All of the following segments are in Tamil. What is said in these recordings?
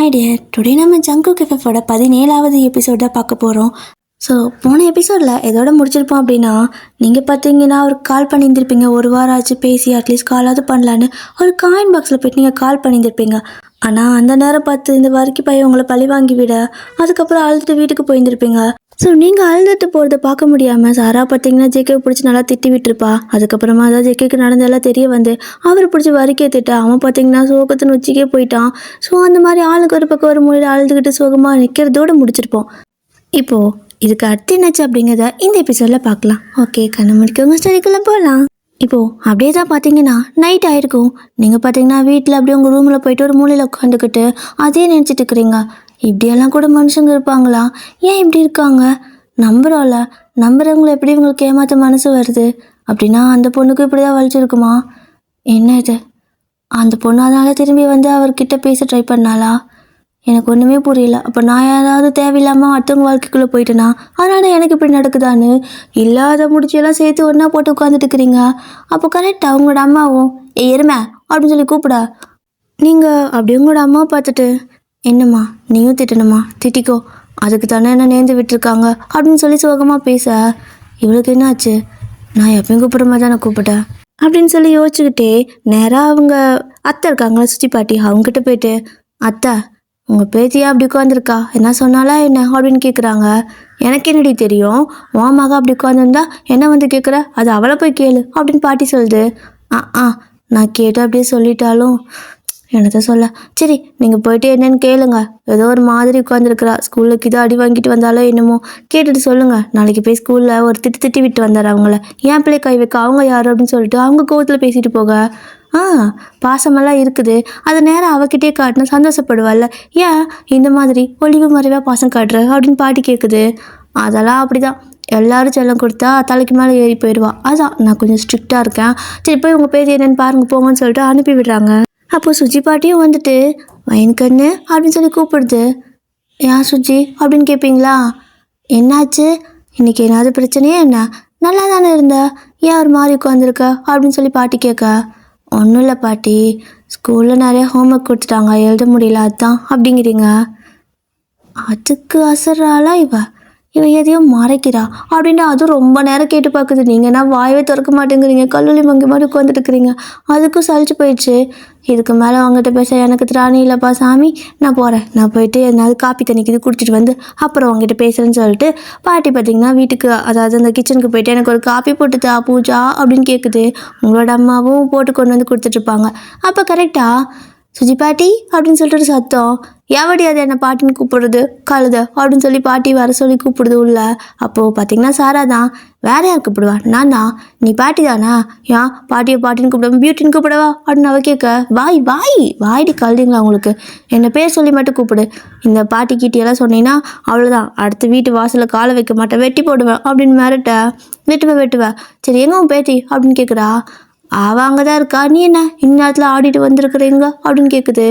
ஹாய் டியர், டுடே நம்ம ஜங்குக் எஃப்எஃபோட 17வது எபிசோட் தான் பார்க்க போகிறோம். ஸோ போன எபிசோடில் எதோட முடிச்சிருப்போம் அப்படின்னா, நீங்கள் பார்த்தீங்கன்னா அவருக்கு கால் பண்ணியிருந்திருப்பீங்க. ஒரு வாரம் ஆச்சு பேசி, அட்லீஸ்ட் காலாவது பண்ணலான்னு ஒரு காயின் பாக்ஸில் போய்ட்டு நீங்கள் கால் பண்ணியிருந்திருப்பீங்க. ஆனால் அந்த நேரம் பார்த்து இந்த வரைக்கு பையன் உங்களை பழி வாங்கி விட, அதுக்கப்புறம் அழுதுட்டு வீட்டுக்கு போயிருந்திருப்பீங்க. ஸோ நீங்கள் அழுதுட்டு போகிறத பார்க்க முடியாமல் சாரா பார்த்தீங்கன்னா ஜேகே பிடிச்சி நல்லா திட்டி விட்டுருப்பா. அதுக்கப்புறமா அதான் ஜேகேக்கு நடந்தெல்லாம் தெரிய வந்து அவர் பிடிச்சி வரிக்கே திட்ட, அவன் பார்த்தீங்கன்னா சோகத்தின் உச்சிக்கே போயிட்டான். ஸோ அந்த மாதிரி ஆளுக்கு ஒரு பக்கம் ஒரு மொழியில் அழுதுகிட்டு சோகமாக நிற்கிறதோடு முடிச்சிருப்போம். இப்போது இதுக்கு அடுத்து என்னாச்சு அப்படிங்கிறத இந்த எபிசோடில் பார்க்கலாம். ஓகே, கண்ணு முடிக்கவங்க ஸ்டடிக்குள்ளே போகலாம். இப்போது அப்படியே தான் பார்த்தீங்கன்னா நைட் ஆகிருக்கும். நீங்கள் பார்த்தீங்கன்னா வீட்டில் அப்படியே உங்கள் ரூமில் போயிட்டு ஒரு மூலையில் உட்காந்துக்கிட்டு அதே நினச்சிட்டு இருக்கிறீங்க. இப்படியெல்லாம் கூட மனுஷங்க இருப்பாங்களா? ஏன் இப்படி இருக்காங்க? நம்புகிறோம்ல, நம்புறவங்களை எப்படி இவங்களுக்கு ஏமாற்ற மனசு வருது? அப்படின்னா அந்த பொண்ணுக்கு இப்படி தான் வலிச்சிருக்குமா? என்ன இது? அந்த பொண்ணு அதனால் திரும்பி வந்து அவர்கிட்ட பேச ட்ரை பண்ணாளா? எனக்கு ஒன்றுமே புரியல. அப்போ நான் யாராவது தேவையில்லாமல் அடுத்தவங்க வாழ்க்கைக்குள்ளே போயிட்டேனா? அதனால் எனக்கு இப்படி நடக்குதான்னு இல்லாத முடிச்செல்லாம் சேர்த்து ஒன்றா போட்டு உட்காந்துட்டு இருக்கிறீங்க. அப்போ கரெக்டாக அவங்களோட அம்மாவும் எருமை அப்படின்னு சொல்லி கூப்பிட, நீங்கள் அப்படி உங்களோட அம்மா பார்த்துட்டு, என்னம்மா நீயும் திட்டணுமா? திட்டிக்கோ, அதுக்கு தானே என்ன நேர்ந்து விட்டுருக்காங்க அப்படின்னு சொல்லி சோகமாக பேச, இவளுக்கு என்னாச்சு? நான் எப்பயும் கூப்பிட்ற மாதிரி தானே கூப்பிட்டேன் அப்படின்னு சொல்லி யோசிச்சுக்கிட்டே நேராக அவங்க அத்தை இருக்காங்களா சுச்சி பாட்டி, அவங்ககிட்ட போயிட்டு, அத்தை உங்கள் பேத்தியா அப்படி உட்காந்துருக்கா, என்ன சொன்னாலா என்ன அப்படின்னு கேட்குறாங்க. எனக்கு என்னடி தெரியும், உன் மகா அப்படி உட்காந்துருந்தா என்ன வந்து கேட்குற, அது அவளை போய் கேளு அப்படின்னு பாட்டி சொல்லுது. நான் கேட்டு அப்படியே சொல்லிட்டாலும் என்னத்த சொல்ல. சரி, நீங்கள் போயிட்டு என்னன்னு கேளுங்க. ஏதோ ஒரு மாதிரி உட்காந்துருக்குறா, ஸ்கூலுக்கு இதை அடி வாங்கிட்டு வந்தாலும் என்னமோ கேட்டுட்டு சொல்லுங்கள். நாளைக்கு போய் ஸ்கூலில் ஒரு திட்டி விட்டு வந்தார் அவங்கள, ஏன் பிள்ளை கை வைக்க, அவங்க யார் அப்படின்னு சொல்லிட்டு அவங்க கோவத்தில் பேசிட்டு போக. பாசமெல்லாம் இருக்குது, அதை நேரம் அவகிட்டே காட்டினா சந்தோஷப்படுவாள்ல, ஏன் இந்த மாதிரி ஒளிவு மறைவாக பாசம் காட்டுற அப்படின்னு பாட்டி கேட்குது. அதெல்லாம் அப்படிதான், எல்லாரும் செல்லம் கொடுத்தா தலைக்கு மேலே ஏறி போயிடுவா. அதான் நான் கொஞ்சம் ஸ்ட்ரிக்டாக இருக்கேன். சரி போய் உங்கள் பேர் என்னன்னு பாருங்கள் போங்கன்னு சொல்லிட்டு அனுப்பி விடுறாங்க. அப்போது சுஜி பாட்டியும் வந்துட்டு வயனுக்கண்ணு அப்படின்னு சொல்லி கூப்பிடுது. ஏன் சுஜி அப்படின்னு கேட்பீங்களா? என்னாச்சு இன்னைக்கு, ஏதாவது பிரச்சனையே என்ன? நல்லா தானே இருந்த, ஏன் ஒரு மாதிரி உட்காந்துருக்க அப்படின்னு சொல்லி பாட்டி கேட்க, ஒன்றும் இல்லை பாட்டி, ஸ்கூலில் நிறைய ஹோம்ஒர்க் கொடுத்துட்டாங்க, எழுத முடியல அதான் அப்படிங்கிறீங்க. அதுக்கு அசறாளா இவ எதையும் மறைக்கிறா அப்படின்ட்டு அதுவும் ரொம்ப நேரம் கேட்டு பார்க்குது. நீங்கள் என்ன வாயவே திறக்க மாட்டேங்கிறீங்க, கல்லூரி மங்கி மாதிரி உட்காந்துட்டு இருக்கிறீங்க. அதுக்கும் சலிச்சு போயிடுச்சு. இதுக்கு மேலே அவங்ககிட்ட பேச எனக்கு திராணி இல்லைப்பா சாமி, நான் போகிறேன். நான் போயிட்டு என்னாவது காப்பி தண்ணிக்கு இது குடிச்சிட்டு வந்து அப்புறம் அவங்ககிட்ட பேசுகிறேன்னு சொல்லிட்டு பாட்டி பார்த்திங்கன்னா வீட்டுக்கு, அதாவது அந்த கிச்சனுக்கு போயிட்டு எனக்கு ஒரு காப்பி போட்டுத்தா பூஜா அப்படின்னு கேட்குது. உங்களோட அம்மாவும் போட்டு கொண்டு வந்து கொடுத்துட்ருப்பாங்க. அப்போ கரெக்டாக சுஜி பாட்டி அப்படின்னு சொல்லிட்டு ஒரு சத்தம், எவடி அது என்ன பாட்டின்னு கூப்பிடுறது கழுத அப்படின்னு சொல்லி பாட்டி வர சொல்லி கூப்பிடுது உள்ள. அப்போது பார்த்தீங்கன்னா சாரா தான், வேற யார் கூப்பிடுவா, நான் தான், நீ பாட்டி தானா, ஏன் பாட்டியை பாட்டின்னு கூப்பிடுவா, பியூட்டின்னு கூப்பிடவா அப்படின்னு அவ கேட்க, வாய்டி கழுதிங்களா உங்களுக்கு, என்னை பேர் சொல்லி மட்டும் கூப்பிடு, இந்த பாட்டி கீட்டியெல்லாம் சொன்னீங்கன்னா அவ்வளோதான், அடுத்த வீட்டு வாசலில் காலை வைக்க மாட்டேன், வெட்டி போடுவேன் அப்படின்னு மிரட்ட. வெட்டுவேன். சரி எங்கே உன் பேத்தி அப்படின்னு கேட்குறா. அவள் அங்கே தான் இருக்கா, நீ என்ன இந்நேரத்தில் ஆடிட்டு வந்திருக்கிறீங்க அப்படின்னு கேட்குது.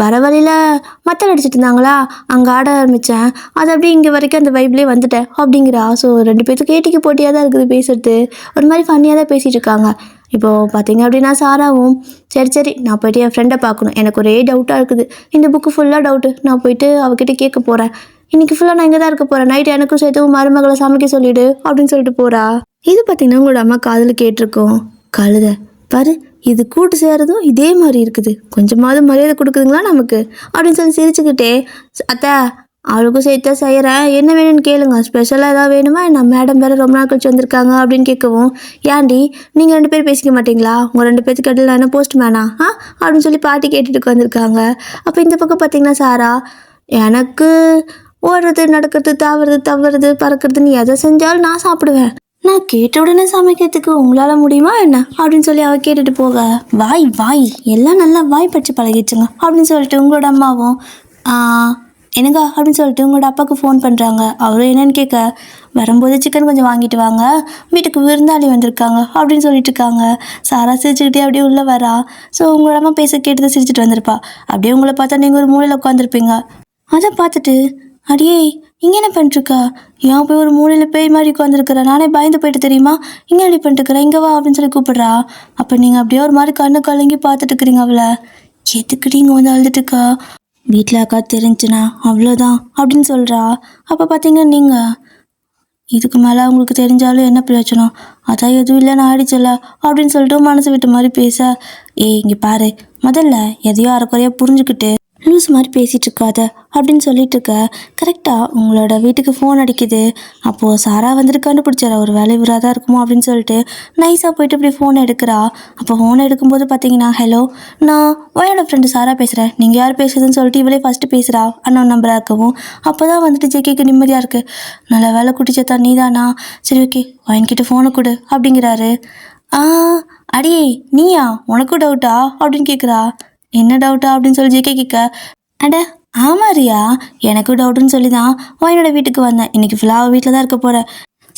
வர வழியில் மத்தல் அடிச்சிட்டு இருந்தாங்களா, அங்கே ஆட ஆரம்பித்தேன், அது அப்படியே இங்கே வரைக்கும் அந்த வைப்லேயே வந்துட்டேன் அப்படிங்கிறா. ஸோ ரெண்டு பேர்த்துக்கு ஏட்டிக்கு போட்டியாக தான் இருக்குது பேசுறது, ஒரு மாதிரி ஃபன்னியாக தான் பேசிகிட்டு இருக்காங்க. இப்போது பார்த்தீங்க அப்படின்னா சாராவும் சரி நான் போய்ட்டு என் ஃப்ரெண்டை பார்க்கணும், எனக்கு ஒரே டவுட்டாக இருக்குது, இந்த புக்கு ஃபுல்லாக டவுட்டு, நான் போயிட்டு அவகிட்ட கேட்க போகிறேன், இன்றைக்கி ஃபுல்லாக நான் இங்கே தான் இருக்க போகிறேன், நைட்டு எனக்கும் சேர்த்து மருமகளை சமைக்க சொல்லிவிடு அப்படின்னு சொல்லிட்டு போகிறா. இது பார்த்திங்கன்னா உங்களோட அம்மா காதில் கேட்டிருக்கோம். கழுத பாரு, இது கூட்டு சேரதும் இதே மாதிரி இருக்குது, கொஞ்சமாவது மரியாதை கொடுக்குதுங்களா நமக்கு அப்படின்னு சொல்லி சிரிச்சுக்கிட்டே, அத்தை அவளுக்கும் சேர்த்தா செய்கிறேன், என்ன வேணும்னு கேளுங்க, ஸ்பெஷலாக ஏதாவது வேணுமா என்ன, மேடம் வேறு ரொம்ப நாள் கழிச்சு வந்திருக்காங்க அப்படின்னு கேட்கவும், ஏன்டி நீங்கள் ரெண்டு பேரும் பேசிக்க மாட்டிங்களா, உங்கள் ரெண்டு பேருக்கு இடையில நான் என்ன போஸ்ட் மேனா அப்படின்னு சொல்லி பாட்டி கேட்டுட்டு வந்திருக்காங்க. அப்போ இந்த பக்கம் பார்த்திங்கன்னா சாரா, எனக்கு ஓடுறது நடக்கிறது தவறுது பறக்கிறது, நீ எதை செஞ்சாலும் நான் சாப்பிடுவேன், நான் கேட்ட உடனே சமைக்கிறதுக்கு உங்களால் முடியுமா என்ன அப்படின்னு சொல்லி அவள் கேட்டுட்டு போக, வாய் எல்லாம் நல்லா வாய் பறிச்சு பழகிடுச்சுங்க அப்படின்னு சொல்லிட்டு உங்களோட அம்மாவும் என்னங்க அப்படின்னு சொல்லிட்டு உங்களோட அப்பாவுக்கு ஃபோன் பண்ணுறாங்க. அவரும் என்னன்னு கேட்க, வரும்போது சிக்கன் கொஞ்சம் வாங்கிட்டு வாங்க, வீட்டுக்கு விருந்தாளி வந்திருக்காங்க அப்படின்னு சொல்லிட்டு இருக்காங்க. சாரா சிரிச்சுக்கிட்டே அப்படியே உள்ளே வரா. ஸோ உங்களோட அம்மா பேச கேட்டு சிரிச்சுட்டு வந்திருப்பா. அப்படியே உங்களை பார்த்தா நீங்கள் ஒரு மூலையில் உட்காந்துருப்பீங்க. அதை பார்த்துட்டு, அடியே இங்கே என்ன பண்ணிட்டுருக்கா, ஏன் போய் ஒரு மூலையில் பேய் மாதிரி உட்காந்துருக்குற, நானே பயந்து போயிட்டு தெரியுமா, இங்கே எப்படி பண்ணிட்டுருக்குறேன், இங்கே வா அப்படின்னு சொல்லி கூப்பிட்றா. அப்போ நீங்கள் அப்படியே ஒரு மாதிரி கண்ணு கலங்கி பார்த்துட்டு இருக்கிறீங்க அவளை. எதுக்குடி இங்கே வந்து அழுதுட்டுருக்கா, வீட்டில் அக்கா தெரிஞ்சுனா அவ்வளோதான் அப்படின்னு சொல்கிறா. அப்போ பார்த்தீங்க நீங்கள், இதுக்கு மேலே அவங்களுக்கு தெரிஞ்சாலும் என்ன பிரயோஜனம், அதான் எதுவும் இல்லைன்னு ஆயிடுச்சுல்ல அப்படின்னு சொல்லிட்டு மனசு விட்ட மாதிரி பேச, இங்கே பாரு, முதல்ல எதையோ அரைக்குறையாக புரிஞ்சுக்கிட்டு லூஸ் மாதிரி பேசிகிட்டு இருக்காத அப்படின்னு சொல்லிட்டு இருக்க. கரெக்டாக உங்களோட வீட்டுக்கு ஃபோன் அடிக்குது. அப்போது சாரா வந்துட்டு கண்டுபிடிச்சாரா ஒரு வேலை இவராக தான் இருக்குமோ அப்படின்னு சொல்லிட்டு நைஸாக போயிட்டு இப்படி ஃபோனை எடுக்கிறா. அப்போ ஃபோனை எடுக்கும்போது பார்த்தீங்கன்னா, ஹலோ, நான் என்னோட ஃப்ரெண்டு சாரா பேசுகிறேன், நீங்கள் யார் பேசுறதுன்னு சொல்லிட்டு இவளே ஃபஸ்ட்டு பேசுகிறா அண்ணன் நம்பராக இருக்கவும். அப்போ தான் வந்துட்டு ஜேகேக்கு நிம்மதியாக இருக்குது. நல்ல வேலை குட்டிச்சத்தா நீ தானா, சரி ஓகே வாங்கிக்கிட்டு ஃபோனை கொடு அப்படிங்கிறாரு. ஆ அடியே நீயா, உனக்கும் டவுட்டா அப்படின்னு கேட்குறா. என்ன டவுட்டா அப்படின்னு சொல்லி ஜேகே கேட்க, அட ஆமா ரியா, எனக்கும் டவுட்டுன்னு சொல்லி தான் என்னோட வீட்டுக்கு வந்தேன். இன்னைக்கு ஃபுல்லாக வீட்டில் தான் இருக்க போகிறேன்.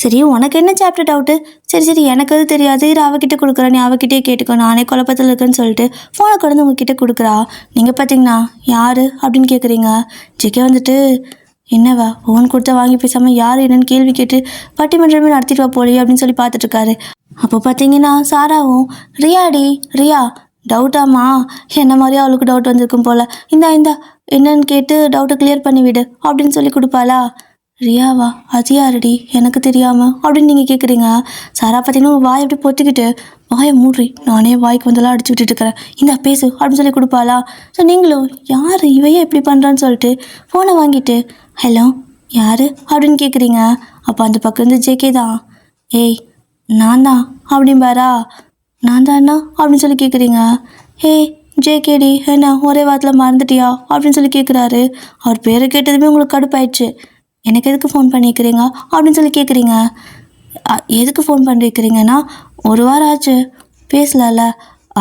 சரி உனக்கு என்ன சாப்டர் டவுட்டு, சரி எனக்கு அது தெரியாது, இரு அவகிட்ட கொடுக்குறேன், நீ அவகிட்டே கேட்டுக்கோ, நானே குழப்பத்தில் இருக்கேன்னு சொல்லிட்டு ஃபோனை கொண்டு உங்ககிட்ட கொடுக்குறா. நீங்கள் பார்த்தீங்கன்னா யார் அப்படின்னு கேட்குறீங்க. ஜேகே வந்துட்டு, என்னவா ஃபோன் கொடுத்தா வாங்கி பேசாமல் யார் என்னன்னு கேள்வி கேட்டு பட்டிமன்றமே நடத்திட்டு வா போலியே அப்படின்னு சொல்லி பார்த்துட்ருக்காரு. அப்போ பார்த்தீங்கன்னா சாராவும், ரியா டவுட்டாமா, என்ன மாதிரியே அவளுக்கு டவுட் வந்திருக்கும் போல், இந்தா என்னன்னு கேட்டு டவுட்டை கிளியர் பண்ணிவிடு அப்படின்னு சொல்லி கொடுப்பாளா. ரியாவா, அது யாரடி எனக்கு தெரியாமல் அப்படின்னு நீங்கள் கேட்குறீங்க. சாரா பார்த்தீங்கன்னா வாய் அப்படி பொத்திக்கிட்டு, வாயை மூடி, நானே வாய்க்கு வந்தெல்லாம் அடிச்சு விட்டுட்டு இருக்கிறேன், இந்தா பேசு அப்படின்னு சொல்லி கொடுப்பாளா. ஸோ நீங்களும் யார் இவையே எப்படி பண்ணுறான்னு சொல்லிட்டு ஃபோனை வாங்கிட்டு, ஹலோ யார் அப்படின்னு கேட்குறீங்க. அப்போ அந்த பக்கம் இருந்து ஜேகே தான், ஏய் நான் தான் அப்படின்பாரா. நான் தானா அப்படின்னு சொல்லி கேட்குறீங்க. ஜேகேடி என்ன ஒரே வாரத்தில் மறந்துட்டியா அப்படின்னு சொல்லி கேட்குறாரு. அவர் பேரை கேட்டதுமே உங்களுக்கு கடுப்பாயிடுச்சு. எனக்கு எதுக்கு ஃபோன் பண்ணிக்கிறீங்க அப்படின்னு சொல்லி கேட்குறீங்க. எதுக்கு ஃபோன் பண்ணிக்கிறீங்கன்னா, ஒரு வாரம் ஆச்சு பேசலாம்ல,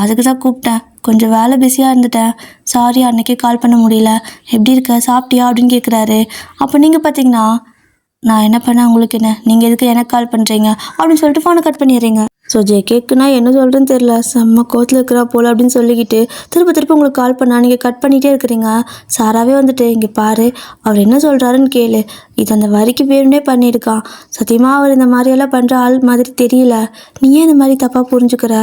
அதுக்கு தான் கூப்பிட்டேன், கொஞ்சம் வேலை பிஸியாக இருந்துட்டேன், சாரி அன்றைக்கே கால் பண்ண முடியல, எப்படி இருக்க சாப்பிட்டியா அப்படின்னு கேட்குறாரு. அப்போ நீங்கள் பார்த்தீங்கன்னா, நான் என்ன பண்ணேன் உங்களுக்கு என்ன, நீங்கள் எதுக்கு எனக்கு கால் பண்ணுறீங்க அப்படின்னு சொல்லிட்டு ஃபோனை கட் பண்ணிடுறீங்க. ஸோ ஜேகேக்குன்னா என்ன சொல்கிறேன்னு தெரில, செம்ம கோத்தில் இருக்கிறா போல் அப்படின்னு சொல்லிக்கிட்டு திருப்பி உங்களுக்கு கால் பண்ணால் நீங்கள் கட் பண்ணிகிட்டே இருக்கிறீங்க. சாராவே வந்துட்டு, இங்கே பாரு அவர் என்ன சொல்கிறாருன்னு கேளு, இது அந்த வரிக்கு வேணும்னே பண்ணியிருக்கான், சத்தியமாக அவர் இந்த மாதிரியெல்லாம் பண்ணுற ஆள் மாதிரி தெரியல, நீ ஏன் இந்த மாதிரி தப்பாக புரிஞ்சுக்கிற,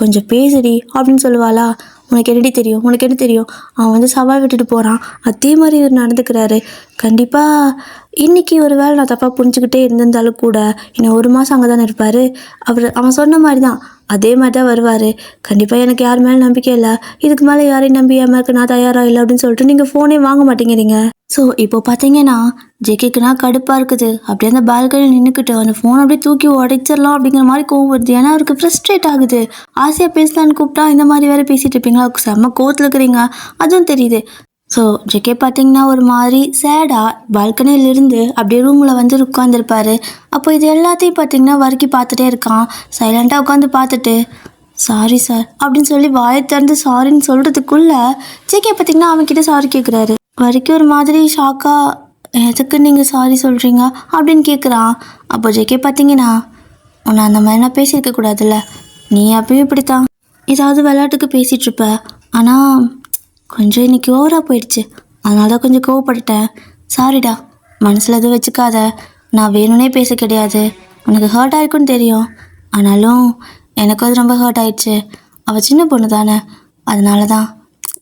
கொஞ்சம் பேசுடி அப்படின்னு சொல்லுவாளா. உனக்கு என்னடி தெரியும், உனக்கு என்ன தெரியும், அவன் வந்து சவால் விட்டுட்டு போகிறான், அதே மாதிரி இவர் நடந்துக்கிறாரு, கண்டிப்பாக இன்றைக்கி ஒரு வேளை நான் தப்பாக புரிஞ்சுக்கிட்டே இருந்திருந்தாலும் கூட இன்னும் 1 மாதம் அங்கே தானே இருப்பார், அவன் சொன்ன மாதிரி தான் அதே மாதிரி தான் வருவார், கண்டிப்பாக எனக்கு யார் மேலே நம்பிக்கை இல்லை, இதுக்கு மேலே யாரையும் நம்பி ஏமாக்க நான் தயாராக இல்லை அப்படின்னு சொல்லிட்டு நீங்கள் ஃபோனே வாங்க மாட்டேங்கிறீங்க. ஸோ இப்போ பார்த்தீங்கன்னா ஜேகேக்குன்னா கடுப்பாக இருக்குது. அப்படியே அந்த பால்கனி நின்றுக்கிட்டு அந்த ஃபோன் அப்படியே தூக்கி உடைச்சிடலாம் அப்படிங்கிற மாதிரி கோவம் வருது. ஏன்னா அவருக்கு ஃப்ரஸ்ட்ரேட் ஆகுது. ஆசையாக பேசலான்னு கூப்பிட்டா இந்த மாதிரி வேறு பேசிகிட்டு இருப்பீங்களா, செம்ம கோவத்தில் இருக்கிறீங்க, அதுவும் தெரியுது. ஸோ ஜேகே பார்த்தீங்கன்னா ஒரு மாதிரி சேடாக பால்கனியிலிருந்து அப்படியே ரூமில் வந்து உட்காந்துருப்பாரு. அப்போ இது எல்லாத்தையும் பார்த்தீங்கன்னா வரைக்கும் பார்த்துட்டே இருக்கான். சைலண்ட்டாக உட்காந்து பார்த்துட்டு, சாரி சார் அப்படின்னு சொல்லி வாயை திறந்து சாரின்னு சொல்கிறதுக்குள்ளே ஜேகே பார்த்தீங்கன்னா அவன்கிட்ட சாரி கேட்குறாரு. வரைக்கும் ஒரு மாதிரி ஷாக்காக, எதுக்கு நீங்கள் சாரி சொல்கிறீங்க அப்படின்னு கேட்குறான். அப்போ ஜேகே பார்த்தீங்கன்னா, உன்னை அந்த மாதிரி நான் பேசியிருக்கக்கூடாதுல்ல, நீ அப்பயும் இப்படித்தான் ஏதாவது விளையாட்டுக்கு பேசிகிட்ருப்ப, ஆனால் கொஞ்சம் இன்றைக்கி ஓவராக போயிடுச்சு, அதனால தான் கொஞ்சம் கோவப்பட்டுட்டேன், சாரிடா, மனசில் எதுவும் வச்சுக்காத, நான் வேணும்னே பேச கிடையாது, உனக்கு ஹர்ட் ஆகிருக்குன்னு தெரியும், ஆனாலும் எனக்கு அது ரொம்ப ஹர்ட் ஆயிடுச்சு, அவள் சின்ன பொண்ணு தானே, அதனால தான்,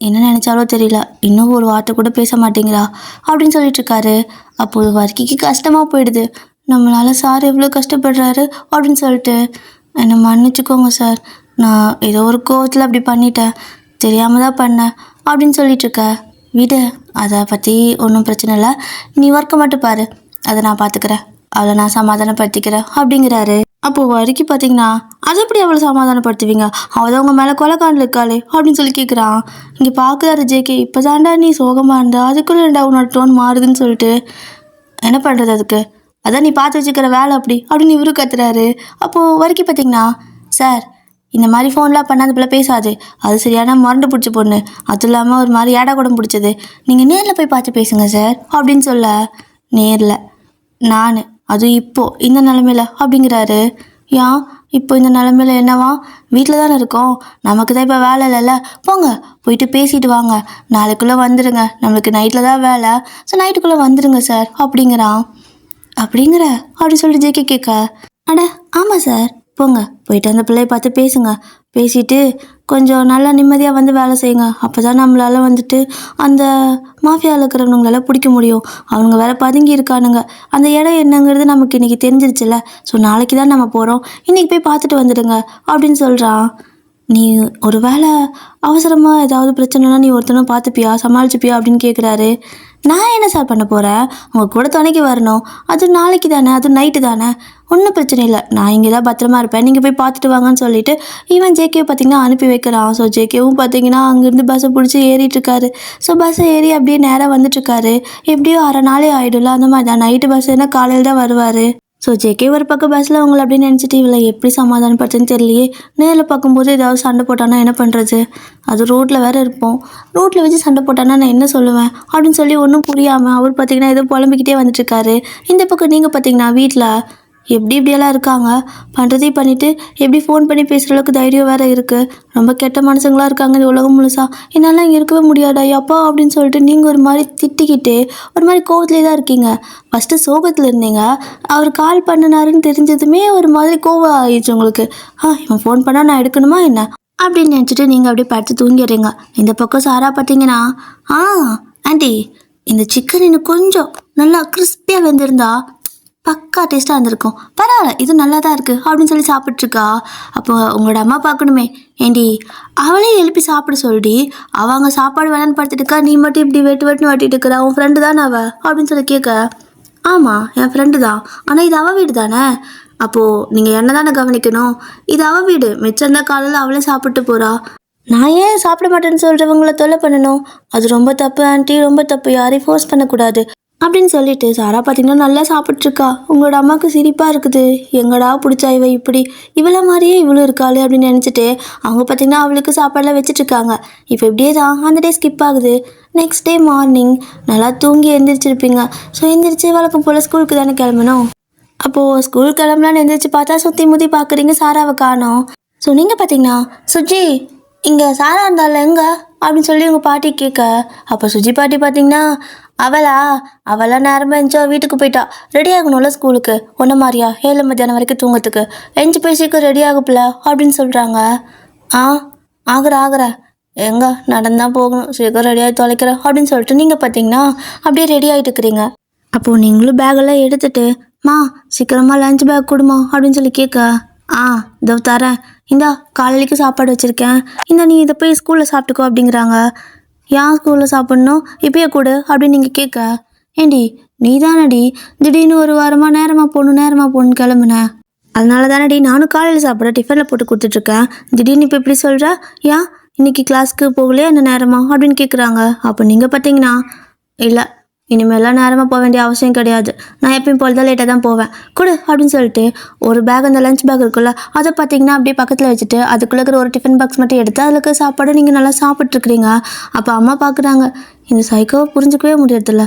என்ன நினச்சாலோ தெரியல, இன்னும் ஒரு வார்த்தை கூட பேச மாட்டேங்கிறா அப்படின்னு சொல்லிட்டுருக்காரு. அப்போது வர்க்கிக்கு கஷ்டமாக போயிடுது, நம்மளால் சார் எவ்வளோ கஷ்டப்படுறாரு அப்படின்னு சொல்லிட்டு, என்னை மன்னிச்சுக்கோங்க சார், நான் ஏதோ ஒரு கோவத்தில் அப்படி பண்ணிட்டேன், தெரியாமல் தான் பண்ணேன் அப்படின்னு சொல்லிட்டுருக்க. விடு, அதை பற்றி ஒன்றும் பிரச்சனை இல்லை, நீ ஒர்க்கை மட்டும் பாரு, அதை நான் பார்த்துக்கிறேன், அவளை நான் சமாதானப்படுத்திக்கிறேன் அப்படிங்கிறாரு. அப்போது வரைக்கும் பார்த்தீங்கன்னா, அதை எப்படி அவளை சமாதானப்படுத்துவீங்க, அவள் தான் உங்கள் மேலே கொலைக்காண்டில் இருக்காளே அப்படின்னு சொல்லி கேட்குறான். இங்கே பார்க்குறாரு ஜேகே, இப்போ தாண்டா நீ சோகமாக இருந்தா அதுக்குள்ளேண்டா உன்னோட டோன் மாறுதுன்னு சொல்லிட்டு, என்ன பண்ணுறது அதுக்கு, அதான் நீ பார்த்து வச்சுக்கிற வேலை அப்படி அப்படின்னு இவரு கத்துறாரு. அப்போது வரைக்கும் பார்த்தீங்கன்னா, சார் இந்த மாதிரி ஃபோன்லாம் பண்ணாத போல் பேசாது, அது சரியான மறந்து பிடிச்ச பொண்ணு, அதுவும் இல்லாமல் ஒரு மாதிரி ஏடா கூட பிடிச்சது, நீங்கள் நேரில் போய் பார்த்து பேசுங்க சார் அப்படின்னு சொல்ல, நேரில் நான் அதுவும் இப்போது இந்த நிலமையில அப்படிங்கிறாரு. ஏன் இப்போ இந்த நிலமையில என்னவா, வீட்டில் தானே இருக்கோம், நமக்கு தான் இப்போ வேலை இல்லைல்ல, போங்க போயிட்டு பேசிட்டு வாங்க, நாளைக்குள்ளே வந்துடுங்க, நம்மளுக்கு நைட்டில் தான் வேலை, ஸோ நைட்டுக்குள்ளே வந்துடுங்க சார் அப்படிங்கிறான். அப்படின்னு சொல்லிட்டு ஜேகே கேட்க, அட ஆமாம் சார், போங்க, போயிட்டு அந்த பிள்ளைய பார்த்து பேசுங்க. பேசிட்டு கொஞ்சம் நல்லா நிம்மதியாக வந்து வேலை செய்யுங்க. அப்போ தான் நம்மளால் வந்துட்டு அந்த மாஃபியாவில் இருக்கிறவங்களால பிடிக்க முடியும். அவங்க வேற பதுங்கி இருக்கானுங்க. அந்த இடம் என்னங்கிறது நமக்கு இன்றைக்கி தெரிஞ்சிருச்சுல்ல. ஸோ நாளைக்கு தான் நம்ம போகிறோம், இன்றைக்கி போய் பார்த்துட்டு வந்துடுங்க அப்படின்னு சொல்கிறான். நீ ஒரு வேளை அவசரமாக ஏதாவது பிரச்சனைனா நீ ஒருத்தனை பார்த்துப்பியா, சமாளிச்சுப்பியா அப்படின்னு கேட்குறாரு. நான் என்ன சார் பண்ண போகிறேன், உங்கள் கூட துணைக்கு வரணும். அது நாளைக்கு தானே, அது நைட்டு தானே, ஒன்றும் பிரச்சனை இல்லை, நான் இங்கே தான் பத்திரமா இருப்பேன், நீங்கள் போய் பார்த்துட்டு வாங்கன்னு சொல்லிட்டு இவன் ஜேகேவை பார்த்திங்கன்னா அனுப்பி வைக்கிறான். ஸோ ஜேகேவும் பார்த்திங்கன்னா அங்கேருந்து பஸ்ஸை பிடிச்சி ஏறிட்டுருக்காரு. ஸோ பஸ்ஸை ஏறி அப்படியே நேராக வந்துட்டுருக்காரு. எப்படியோ அரை நாளே ஆகிடும்ல, அந்த மாதிரி தான் நைட்டு பஸ் ஏன்னா காலையில் தான் வருவார். ஸோ ஜேகே ஒரு பக்கம் பஸ்ஸில் அவங்கள அப்படின்னு நினச்சிட்டு இவளை எப்படி சமாதானப்படுத்துன்னு தெரியலையே. நேரில் பார்க்கும்போது ஏதாவது சண்டை போட்டானா என்ன பண்ணுறது, அது ரோட்டில் வேறு இருப்போம், ரோட்டில் வச்சு சண்டை போட்டானா நான் என்ன சொல்லுவேன் அப்படின்னு சொல்லி ஒன்றும் புரியாமல் அவர் பார்த்திங்கன்னா ஏதோ புலம்பிக்கிட்டே வந்துட்டுருக்காரு. இந்த பக்கம் நீங்கள் பார்த்திங்கன்னா வீட்டில் இப்படியெல்லாம் இருக்காங்க, பண்ணுறதையும் பண்ணிவிட்டு எப்படி ஃபோன் பண்ணி பேசுகிற அளவுக்கு தைரியம் வேறு இருக்குது. ரொம்ப கெட்ட மனுஷங்களாக இருக்காங்க இந்த உலகம் முழுசா, என்னால் இங்கே இருக்கவே முடியாதா அப்பா அப்படின்னு சொல்லிட்டு நீங்கள் ஒரு மாதிரி திட்டிக்கிட்டு ஒரு மாதிரி கோவத்துலேயே தான் இருக்கீங்க. ஃபஸ்ட்டு சோகத்தில் இருந்தீங்க, அவர் கால் பண்ணினாருன்னு தெரிஞ்சதுமே ஒரு மாதிரி கோவம் ஆயிடுச்சு உங்களுக்கு. இவன் ஃபோன் பண்ணால் நான் எடுக்கணுமா என்ன அப்படின்னு நினச்சிட்டு நீங்கள் அப்படியே படுத்து தூங்கிடுறீங்க. இந்த பக்கம் சாரா பார்த்தீங்கன்னா, ஆண்டி இந்த சிக்கன் இன்னும் கொஞ்சம் நல்லா கிறிஸ்பியாக வெந்திருந்தா பக்கா டேஸ்ட்டாக இருந்திருக்கும், பரவாயில்ல இது நல்லா தான் இருக்குது அப்படின்னு சொல்லி சாப்பிட்ருக்கா. அப்போ உங்களோட அம்மா பார்க்கணுமே, ஏண்டி அவளே எழுப்பி சாப்பிட சொல்லி அவங்க சாப்பாடு வேணான்னு படுத்துட்டுக்கா, நீ மட்டும் இப்படி வெட்டுன்னு வெட்டிட்டு இருக்கிற, உன் ஃப்ரெண்டு தானே அவள் அப்படின்னு சொல்லி கேட்க. ஆமாம் என் ஃப்ரெண்டு தான், ஆனால் இது அவள் வீடு தானே, அப்போது நீங்கள் என்ன தானே கவனிக்கணும், இது அவள் வீடு, மிச்சம் தான் காலையில் அவளே சாப்பிட்டு போகிறா, நான் ஏன் சாப்பிட மாட்டேன்னு சொல்கிறவங்கள தொல்லை பண்ணணும், அது ரொம்ப தப்பு ஆண்டி, ரொம்ப தப்பு, யாரையும் ஃபோர்ஸ் பண்ணக்கூடாது அப்படின்னு சொல்லிட்டு சாரா பார்த்தீங்கன்னா நல்லா சாப்பிட்ருக்கா. உங்களோட அம்மாவுக்கு சிரிப்பாக இருக்குது, எங்கடா பிடிச்சா இவ இப்படி இவ்வளோ மாதிரியே இவ்வளோ இருக்காளே அப்படின்னு நினச்சிட்டு அவங்க பார்த்திங்கன்னா அவளுக்கு சாப்பாடெல்லாம் வச்சுட்ருக்காங்க. இப்போ இப்படியே தான் அந்த டே ஸ்கிப் ஆகுது. நெக்ஸ்ட் டே மார்னிங் நல்லா தூங்கி எழுந்திரிச்சிருப்பீங்க. ஸோ எழுந்திரிச்சு வழக்கம் போல் ஸ்கூலுக்கு தானே கிளம்பணும். அப்போது ஸ்கூல் கிளம்பலான்னு எழுந்திரிச்சு பார்த்தா சுற்றி முற்றி பார்க்குறீங்க, சாராவை காணோம். ஸோ நீங்கள் பார்த்தீங்கன்னா சுஜி இங்கே சாரா இருந்தால எங்கே அப்படின்னு சொல்லி உங்கள் பாட்டி கேட்க, அப்போ சுஜி பாட்டி பார்த்தீங்கன்னா அவளா நேரமாக எஞ்சோ வீட்டுக்கு போயிட்டா, ரெடி ஆகணும்ல ஸ்கூலுக்கு, ஒன்றை மாதிரியா 7 மத்தியானம் வரைக்கும் தூங்கிறதுக்கு, எஞ்சி போய் சீக்கிரம் ரெடி ஆகுப்பில்ல அப்படின்னு சொல்கிறாங்க. ஆகுற எங்கே நடந்தான் போகணும், சீக்கிரம் ரெடியாகி தொலைக்கிறேன் அப்படின்னு சொல்லிட்டு நீங்கள் பார்த்தீங்கன்னா அப்படியே ரெடி ஆகிட்டு இருக்கிறீங்க. அப்போது நீங்களும் பேக்கெல்லாம் எடுத்துகிட்டு சீக்கிரமாக லஞ்ச் பேக் கொடுமா அப்படின்னு சொல்லி கேட்க, இதோ தரேன், இந்தா காலையிலைக்கு சாப்பாடு வச்சுருக்கேன், நீ இதை போய் ஸ்கூலில் சாப்பிட்டுக்கோ அப்படிங்கிறாங்க. ஏன் ஸ்கூலில் சாப்பிட்ணும், இப்பயே கொடு அப்படின்னு நீங்கள் கேட்க, ஏண்டி நீ தானடி திடீர்னு ஒரு வாரமாக நேரமாக போகணுன்னு கிளம்புனேன், அதனால தானடி நானும் காலையில் சாப்பிட டிஃபனில் போட்டு கொடுத்துட்ருக்கேன், திடீர்னு இப்போ இப்படி சொல்கிற, ஏன் இன்றைக்கி கிளாஸ்க்கு போகலையா என்ன நேரமா அப்படின்னு கேட்குறாங்க. அப்போ நீங்கள் பார்த்தீங்கன்னா இல்லை இனிமேலாம் நேரமாக போக வேண்டிய அவசியம் கிடையாது, நான் எப்பயும் போல் தான் லேட்டாக தான் போவேன், கொடு அப்படின்னு சொல்லிட்டு ஒரு பேக் அந்த லஞ்ச் பேக் இருக்குல்ல அதை பார்த்தீங்கன்னா அப்படியே பக்கத்தில் வச்சுட்டு அதுக்குள்ளே இருக்கிற ஒரு டிஃபன் பாக்ஸ் மட்டும் எடுத்து அதில் இருக்கிற சாப்பாடு நீங்கள் நல்லா சாப்பிட்ருக்குறீங்க. அப்போ அம்மா பார்க்குறாங்க, இந்த சைக்கோவை புரிஞ்சிக்கவே முடியறதில்ல,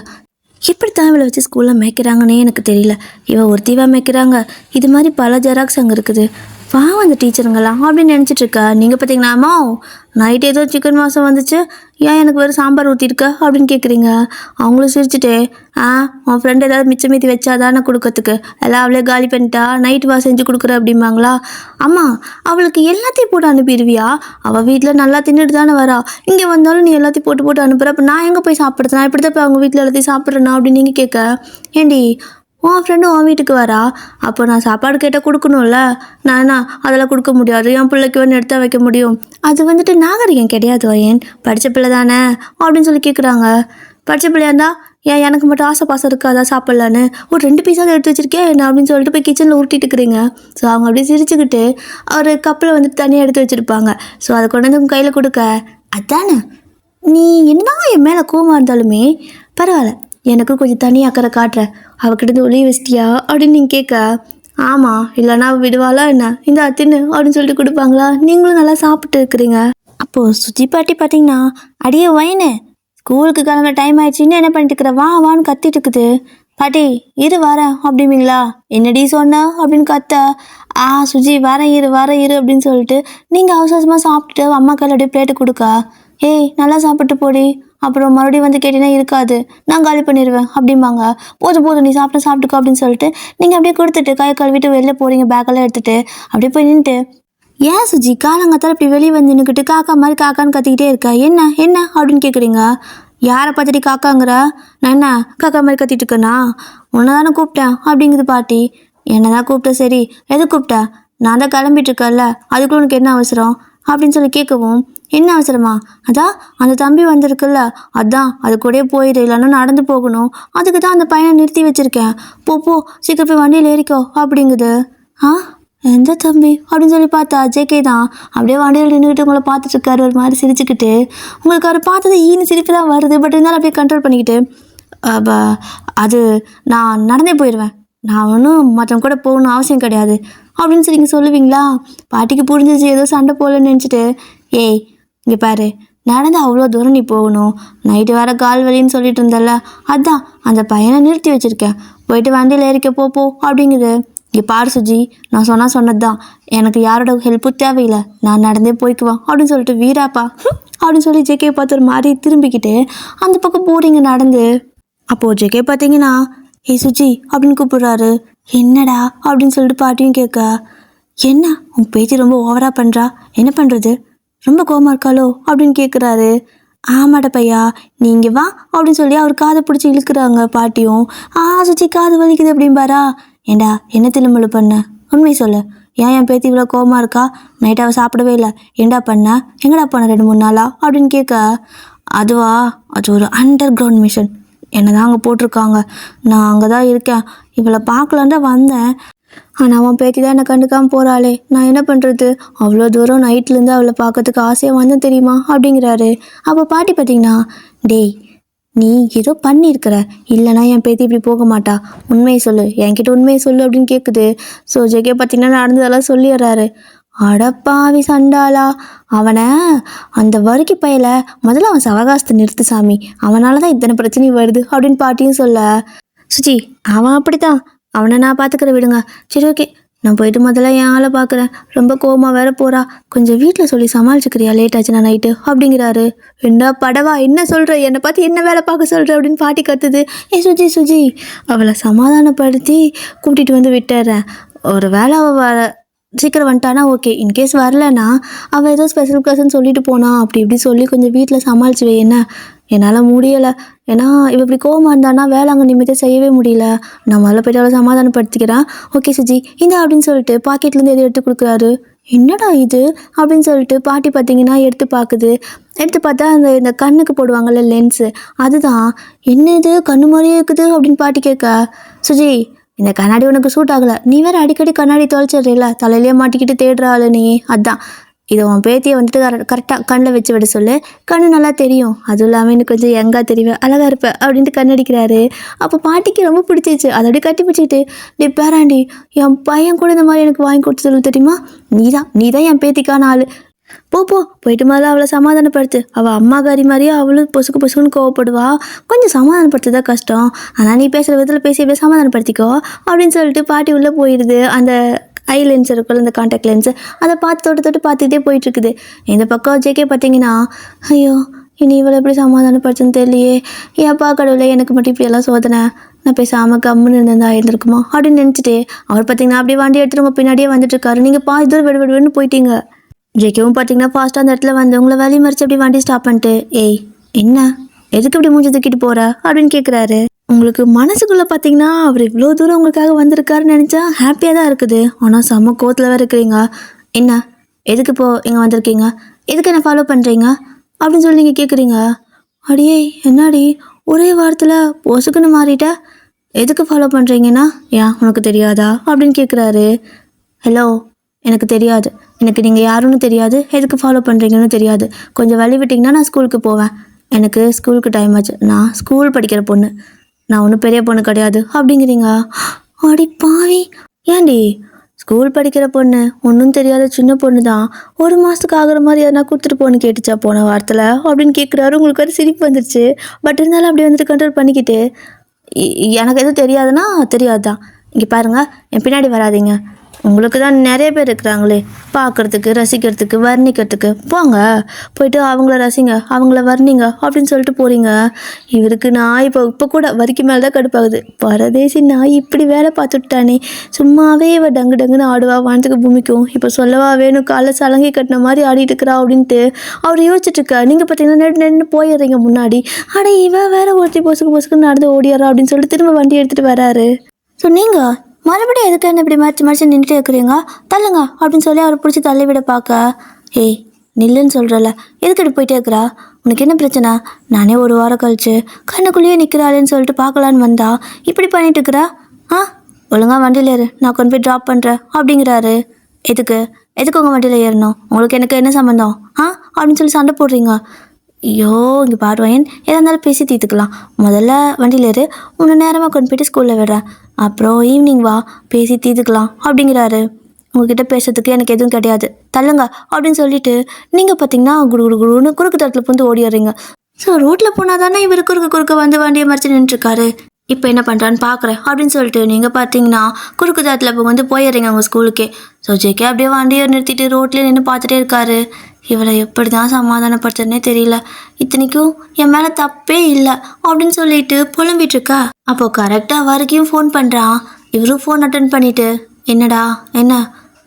எப்படித்தான் இவளை வச்சு ஸ்கூலில் மேய்க்கிறாங்கன்னே எனக்கு தெரியல, இவள் ஒருத்திவாக மேய்க்கிறாங்க, இது மாதிரி பல ஜெராக்ஸ் அங்கே இருக்குது, பாவம் அந்த டீச்சருங்களாம் அப்படின்னு நினச்சிட்ருக்கா. நீங்கள் பார்த்தீங்கன்னா அம்மா நைட் ஏதோ சிக்கன் மாதம் வந்துச்சு, ஏன் எனக்கு வேறு சாம்பார் ஊற்றிருக்க அப்படின்னு கேட்குறீங்க. அவங்களும் சிரிச்சுட்டு உன் ஃப்ரெண்டு ஏதாவது மிச்சம் மீதி வச்சாதானே கொடுக்கறதுக்கு, எல்லாம் அவளே காலி பண்ணிட்டா, நைட்டு வா செஞ்சு கொடுக்குற அப்படிம்பாங்களா. அம்மா அவளுக்கு எல்லாத்தையும் போட்டு அனுப்பிடுவியா, அவள் வீட்டில் நல்லா தின்னுட்டு தானே வரா, இங்கே வந்தாலும் நீ எல்லாத்தையும் போட்டு அனுப்புகிற, அப்போ நான் எங்கே போய் சாப்பிட்றது, நான் இப்படி தான் போய் அவங்க வீட்டில் எல்லாத்தையும் சாப்பிட்றேன்னா அப்படின்னு நீங்கள் கேட்க, ஏண்டி உன் ஃப்ரெண்டு உன் வீட்டுக்கு வரா, அப்போ நான் சாப்பாடு கேட்டால் கொடுக்கணும்ல, நானா அதெல்லாம் கொடுக்க முடியாது, என் பிள்ளைக்கு வந்து எடுத்து வைக்க முடியும், அது வந்துட்டு நாகரிகம் கிடையாது, ஏன் படித்த பிள்ளை தானே அப்படின்னு சொல்லி கேட்குறாங்க. படித்த பிள்ளையா இருந்தால் ஏன் எனக்கு மட்டும் ஆசை பாசம் இருக்காதா சாப்பிட்லான்னு, ஒரு 2 பீஸாவது எடுத்து வச்சிருக்கேன் என்ன அப்படின்னு சொல்லிட்டு போய் கிச்சனில் உருட்டிட்டு இருக்கிறீங்க. ஸோ அவங்க அப்படியே சிரிச்சுக்கிட்டு ஒரு கப்பில் வந்து தனியாக எடுத்து வச்சுருப்பாங்க. ஸோ அதை கொண்டு வந்து உங்கள் கையில் கொடுக்க, அதானே நீ என்ன என் மேலே கோவமாக இருந்தாலுமே பரவாயில்ல, எனக்கு கொஞ்சம் தனி அக்கறை காட்டுற, அவகிட்ட ஒளிய வச்சிட்டியா அப்படின்னு நீங்கள் கேட்க, ஆமாம் இல்லைனா விடுவாளா என்ன, இந்த தின்னு அப்படின்னு சொல்லிட்டு கொடுப்பாங்களா. நீங்களும் நல்லா சாப்பிட்டு இருக்கிறீங்க. அப்போது சுஜி பாட்டி பார்த்தீங்கன்னா அடியே வைனு ஸ்கூலுக்கு கிளம்புற டைம் ஆயிடுச்சுன்னு என்ன பண்ணிட்டு இருக்கிற, வான்னு கத்திட்டு இருக்குது. பாட்டி இரு வரேன் அப்படிங்களா, என்னடி சொன்ன அப்படின்னு கத்த, சுஜி வரேன் இரு அப்படின்னு சொல்லிட்டு நீங்கள் அவசரமாக சாப்பிட்டுட்டு அம்மா கையில் அப்படியே பிளேட்டு கொடுக்க, ஏய் நல்லா சாப்பிட்டு போடி அப்புறம் மறுபடியும் வந்து கேட்டீங்கன்னா இருக்காது, நான் காலி பண்ணிடுவேன் அப்படிம்பாங்க. போதும் போதும் நீ சாப்பிட்டுக்கோ அப்படின்னு சொல்லிட்டு நீங்கள் அப்படியே கொடுத்துட்டு கை கழுவிட்டு வெளில போகிறீங்க, பேக்கெல்லாம் எடுத்துகிட்டு அப்படியே போய் நின்றுட்டு, ஏன் சுஜி காலங்காத்தால இப்படி வெளியே வந்து நின்றுக்கிட்டு காக்கா மாதிரி காக்கான்னு கத்திக்கிட்டே இருக்கா, என்ன என்ன அப்படின்னு கேட்குறீங்க. யாரை பார்த்துட்டு காக்காங்கிற, நான் என்ன காக்கா மாதிரி கத்திட்டு இருக்கேனா, உன்னை தானே கூப்பிட்டேன் அப்படிங்குது பாட்டி. என்ன தான் கூப்பிட்டேன், சரி எது கூப்பிட்டேன், நான் தான் கிளம்பிட்டு இருக்கேன்ல, அதுக்குள்ள உனக்கு என்ன அவசரம் அப்படின்னு சொல்லி கேட்கவும், என்ன அவசரமா, அதான் அந்த தம்பி வந்திருக்குல்ல, அதான் அது கூடயே போயிடு, இல்லைன்னா நடந்து போகணும், அதுக்கு தான் அந்த பையனை நிறுத்தி வச்சுருக்கேன், போ போ சீக்கிரம் போய் வண்டியில் ஏறிக்கோ அப்படிங்குது. ஆ எந்த தம்பி அப்படின்னு சொல்லி பார்த்தா ஜேகே தான் அப்படியே வண்டியில் நின்றுக்கிட்டு உங்களை பார்த்துட்டு இருக்காரு, ஒரு மாதிரி சிரிச்சுக்கிட்டு. உங்களுக்கு அவர் பார்த்தது ஈனு சிரிப்பு தான் வருது, பட் இருந்தாலும் அப்படியே கண்ட்ரோல் பண்ணிக்கிட்டு, அது நான் நடந்தே போயிடுவேன், நான் ஒன்றும் மற்றவங்க கூட போகணும் அவசியம் கிடையாது அப்படின்னு சொல்லி நீங்கள் சொல்லுவீங்களா. பாட்டிக்கு புரிஞ்சிச்சு, ஏதோ சண்டை போகலன்னு நினச்சிட்டு, ஏய் இங்கே பாரு, நடந்து அவ்வளோ தூரம் நீ போகணும், நைட்டு வேறு கால் வலின்னு சொல்லிட்டு இருந்தல, அதான் அந்த பையனை நிறுத்தி வச்சுருக்கேன், போயிட்டு வண்டியில் ஏறிக்க போ அப்படிங்குது. இங்கே பாரு சுஜி, நான் சொன்னது தான், எனக்கு யாரோட ஹெல்ப்பும் தேவையில்லை, நான் நடந்தே போய்க்குவேன் அப்படின்னு சொல்லிட்டு, வீராப்பா அப்படின்னு சொல்லி ஜேகே பார்த்து ஒரு மாதிரி திரும்பிக்கிட்டு அந்த பக்கம் போகிறீங்க நடந்து. அப்போது ஜேகே பார்த்தீங்கன்னா, ஏய் சுஜி அப்படின்னு கூப்பிடுறாரு. என்னடா அப்படின்னு சொல்லிட்டு பாட்டியும் கேட்க, என்ன உன் பேச்சு ரொம்ப ஓவராக பண்ணுறா, என்ன பண்ணுறது, ரொம்ப கோவமா இருக்காளோ அப்படின்னு கேட்குறாரு. ஆமாட பையா நீங்கள் வா அப்படின்னு சொல்லி அவர் காதை பிடிச்சி இழுக்கிறாங்க பாட்டியும். சுஜி காது வலிக்குது அப்படிம்பாரா. ஏண்டா என்ன திரும்பலு பண்ண, உண்மை சொல்லு, ஏன் என் பேத்தி இவ்வளோ கோவமா இருக்கா, நைட் அவள் சாப்பிடவே இல்லை, ஏண்டா பண்ண, எங்கடா பண்ண 2-3 நாளா அப்படின்னு கேட்க, அதுவா அது ஒரு அண்டர் கிரவுண்ட் மிஷன், என்னை தான் அங்கே போட்டிருக்காங்க, நான் அங்கே தான் இருக்கேன், இவளை பார்க்கலான் தான் வந்தேன், ஆனால் அவன் பேத்தி தான் என்னை கண்டுக்காமல் போகிறாளே, நான் என்ன பண்ணுறது, அவ்வளோ தூரம் நைட்லேருந்து அவளை பார்க்கறதுக்கு ஆசையாக வந்தேன் தெரியுமா அப்படிங்கிறாரு. அப்போ பாட்டி பார்த்தீங்கன்னா, டேய் நீ ஏதோ பண்ணியிருக்கிற, இல்லைனா என் பேத்தி இப்படி போக மாட்டா, உண்மையை சொல்லு, என்கிட்ட உண்மையை சொல்லு அப்படின்னு கேட்குது. ஸோ ஜெகே பார்த்தீங்கன்னா நடந்ததெல்லாம் சொல்லிடுறாரு. அடப்பாவி சண்டாளா, அவனை அந்த வறுக்கி பையலை முதல்ல அவன் சவகாசத்தை நிறுத்து சாமி, அவனால தான் இத்தனை பிரச்சனையும் வருது அப்படின்னு பாட்டியும் சொல்ல, சுஜி அவன் அப்படித்தான், அவனை நான் பார்த்துக்கிற விடுங்க, சரி ஓகே நான் போயிட்டு முதல்ல என் ஆளை பார்க்குறேன், ரொம்ப கோவமாக வேற போகிறா, கொஞ்சம் வீட்டில் சொல்லி சமாளிச்சுக்கிறியா லேட் ஆச்சுன்னா நைட்டு அப்படிங்கிறாரு. என்ன படவா என்ன சொல்கிற, என்னை பார்த்து என்ன வேலை பார்க்க சொல்கிற அப்படின்னு பாட்டி கத்துது. சுஜி அவளை சமாதானப்படுத்தி கூட்டிகிட்டு வந்து விட்டுறேன், ஒரு வேளை அவள் சீக்கிரம் வந்துட்டானா ஓகே, இன்கேஸ் வரலன்னா அவள் ஏதோ ஸ்பெஷல் கிளாஸ்ன்னு சொல்லிட்டு போனா அப்படி இப்படி சொல்லி கொஞ்சம் வீட்டில் சமாளிச்சு வை, என்ன என்னால் முடியலை, ஏன்னா இவ இப்படி கோவமாக இருந்தானா வேலை அங்கே நிம்மதியாக செய்யவே முடியல, நான் முதல்ல போய்ட்டு அவளை சமாதானப்படுத்திக்கிறேன், ஓகே சுஜி இந்த அப்படின்னு சொல்லிட்டு பாக்கெட்லேருந்து எதை எடுத்து கொடுக்குறாரு. என்னடா இது அப்படின்னு சொல்லிட்டு பாட்டி பார்த்தீங்கன்னா எடுத்து பார்க்குது. எடுத்து பார்த்தா இந்த கண்ணுக்கு போடுவாங்கள்ல லென்ஸு, அதுதான். என்ன இது கண்ணு மாதிரியே இருக்குது அப்படின்னு பாட்டி கேட்க, சுஜி இந்த கண்ணாடி உனக்கு சூட் ஆகலை, நீ வேறு அடிக்கடி கண்ணாடி தொலைச்சிட்றீல, தலையிலே மாட்டிக்கிட்டு தேடுறாள் நீ, அதான் இதை உன் பேத்தியை வந்துட்டு கரெக்டாக கண்ணில் வச்சு விட சொல்லு, கண்ணு நல்லா தெரியும், அதுவும் இல்லாமல் எனக்கு கொஞ்சம் யங்காக தெரியும், அழகாக இருப்பேன் அப்படின்ட்டு கண்ணடிக்கிறாரு. அப்போ பாட்டிக்கு ரொம்ப பிடிச்சிச்சு, அதை அப்படியே கட்டி பிடிச்சிக்கிட்டு, டே பேராண்டி என் பையன் கூட இந்த மாதிரி எனக்கு வாங்கி கொடுத்து சொல்லு தெரியுமா, நீ தான் என் பேத்திக்கான ஆள், போயிட்டு முதல்ல அவளை சமாதானப்படுத்து, அவள் அம்மாக்காரி மாதிரியே அவளும் பொசுக்குன்னு கோவப்படுவா, கொஞ்சம் சமாதானப்படுத்துதான் கஷ்டம், ஆனால் நீ பேசுகிற விதத்தில் பேசி எப்படியே சமாதானப்படுத்திக்கோ அப்படின்னு சொல்லிட்டு பாட்டி உள்ளே போயிடுது. அந்த ஐ லென்ஸ் இருக்குல்ல, இந்த கான்டாக்ட் லென்ஸு, அதை தொட்டு பார்த்துக்கிட்டே போயிட்டுருக்குது. இந்த பக்கம் ஜேகே பார்த்தீங்கன்னா, ஐயோ இனி இவளை எப்படி சமாதானப்படுத்துன்னு தெரியலையே, ஏப்பா கடவுளே எனக்கு மட்டும் இப்படியெல்லாம் சோதனை, நான் பேசாமல் கம்முன்னு இருந்தா இருந்திருக்குமா அப்படின்னு நினச்சிட்டு அவர் பார்த்தீங்கன்னா அப்படியே வண்டி எடுத்துருங்க பின்னாடியே வந்துட்டுருக்காரு. நீங்கள் பாதி தூரம் விடுன்னு போயிட்டீங்க. ஜேகேவும் பார்த்தீங்கன்னா ஃபாஸ்ட்டாக அந்த இடத்துல வந்து உங்களை வேலையை மறிச்சு அப்படி வண்டி ஸ்டாப் பண்ணிட்டு, ஏய் என்ன எதுக்கு இப்படி மூஞ்சி தூக்கிட்டு போகிற அப்படின்னு கேட்குறாரு. உங்களுக்கு மனசுக்குள்ளே பார்த்தீங்கன்னா அவர் இவ்வளோ தூரம் உங்களுக்காக வந்திருக்காருன்னு நினச்சா ஹாப்பியாக தான் இருக்குது, ஆனால் செம்ம கோத்தில் வேறு இருக்கிறீங்க. என்ன எதுக்கு இப்போது இங்கே வந்திருக்கீங்க, எதுக்கு என்ன ஃபாலோ பண்ணுறீங்க அப்படின்னு சொல்லி நீங்கள் கேட்குறீங்க. அடியே என்னடி ஒரே வாரத்தில் பொசுக்குன்னு மாறிட்ட, எதுக்கு ஃபாலோ பண்ணுறீங்கன்னா ஏன் உனக்கு தெரியாதா அப்படின்னு கேட்குறாரு. ஹலோ எனக்கு தெரியாது, எனக்கு நீங்கள் யாருன்னு தெரியாது, எதுக்கு ஃபாலோ பண்ணுறீங்கன்னு தெரியாது, கொஞ்சம் வழி விட்டிங்கன்னா நான் ஸ்கூலுக்கு போவேன், எனக்கு ஸ்கூலுக்கு டைம் ஆச்சு, நான் ஸ்கூல் படிக்கிற பொண்ணு, நான் ஒன்றும் பெரிய பொண்ணு கிடையாது அப்படிங்கிறீங்க. அடி பாவி, ஏன்டி ஸ்கூல் படிக்கிற பொண்ணு ஒன்றும் தெரியாத சின்ன பொண்ணு தான், 1 மாதத்துக்கு ஆகிற மாதிரி எதனா கொடுத்துட்டு போன்னு கேட்டுச்சா போன வாரத்தில் அப்படின்னு கேட்குறாரு. உங்களுக்கு ஒரு சிரிப்பு வந்துருச்சு, பட் இருந்தாலும் அப்படி வந்துட்டு கண்ட்ரோல் பண்ணிக்கிட்டு, எனக்கு எதுவும் தெரியாதுன்னா தெரியாது தான், இங்கே பாருங்கள் என் பின்னாடி வராதிங்க, உங்களுக்கு தான் நிறைய பேர் இருக்கிறாங்களே பார்க்குறதுக்கு, ரசிக்கிறதுக்கு, வர்ணிக்கிறதுக்கு. போங்க, போயிட்டு அவங்கள ரசிங்க, அவங்கள வர்ணிங்க அப்படின்னு சொல்லிட்டு போகிறீங்க. இவருக்கு நான் இப்போ கூட வரிக்கு மேலே தான் கடுப்பாகுது. பரதேசி நாய் இப்படி வேலை பார்த்துட்டானே, சும்மாவே இவ டங்கு டங்குன்னு ஆடுவா வானத்துக்கு பூமிக்கும். இப்போ சொல்லவா வேணும், காலை சலங்கை கட்டின மாதிரி ஆடிட்டு இருக்கிறா அப்படின்ட்டு அவர் யோசிச்சுட்டு இருக்கா. நீங்கள் பார்த்தீங்கன்னா நெட்டு போயிடுறீங்க முன்னாடி. அட இவ வேற ஒருத்தி பொசுக்குன்னு நடந்து ஓடிடுறா அப்படின்னு சொல்லிட்டு திரும்ப வண்டி எடுத்துகிட்டு வராரு. ஸோ நீங்கள் மறுபடியும் எதுக்கு என்ன இப்படி மறைச்சு நின்றுட்டு இருக்கிறீங்க, தள்ளுங்க அப்படின்னு சொல்லி அவரை பிடிச்சி தள்ளி விட பார்க்க, ஏய் நில்லுன்னு சொல்கிறல, எதுக்கு இப்படி போயிட்டே இருக்கிறா, உனக்கு என்ன பிரச்சனை, நானே ஒரு வாரம் கழிச்சு கண்ணுக்குள்ளேயே நிற்கிறாளேன்னு சொல்லிட்டு பார்க்கலான்னு வந்தா இப்படி பண்ணிட்டு இருக்கிறா, ஒழுங்காக வண்டியில் ஏறு, நான் கொண்டு போய் ட்ராப் பண்ணுறேன் அப்படிங்கிறாரு. எதுக்கு உங்கள் வண்டியில் ஏறணும், உங்களுக்கு எனக்கு என்ன சம்மந்தம் அப்படின்னு சொல்லி சண்டை போடுறீங்க. ஐயோ இங்கே பாடுவேன், எதாக இருந்தாலும் பேசி தீர்த்துக்கலாம். முதல்ல வண்டியில் ஏறு, உன்னை நேரமாக கொண்டு போய்ட்டு ஸ்கூலில் விடுறேன், அப்புறம் ஈவினிங் வா பேசி தீர்த்துக்கலாம் அப்படிங்கிறாரு. உங்ககிட்ட பேசுறதுக்கு எனக்கு எதுவும் கிடையாது, தள்ளுங்க அப்படின்னு சொல்லிட்டு நீங்கள் பார்த்தீங்கன்னா குடுன்னு குறுக்கு தரத்தில் புந்து ஓடிடுறீங்க. ஸோ ரோட்டில் போனால் தானே இவர் குறுக்க வந்து வண்டியை மறைச்சு நின்றுருக்காரு. இப்போ என்ன பண்ணுறான்னு பார்க்குறேன் அப்படின்னு சொல்லிட்டு நீங்கள் பார்த்தீங்கன்னா குறுக்கு தரத்தில் இப்போ வந்து போயிடுறீங்க அவங்க ஸ்கூலுக்கே. ஸோ ஜேகே அப்படியே வண்டியை நிறுத்திட்டு ரோட்லேயே நின்று பார்த்துட்டே இருக்காரு. இவளை எப்படி தான் சமாதானப்படுத்துறதுனே தெரியல, இத்தனைக்கும் என் மேலே தப்பே இல்லை அப்படின்னு சொல்லிட்டு புலம்பிட்டுருக்கா. அப்போது கரெக்டாக வரைக்கும் ஃபோன் பண்ணுறான். இவரும் ஃபோன் அட்டன் பண்ணிவிட்டு என்னடா என்ன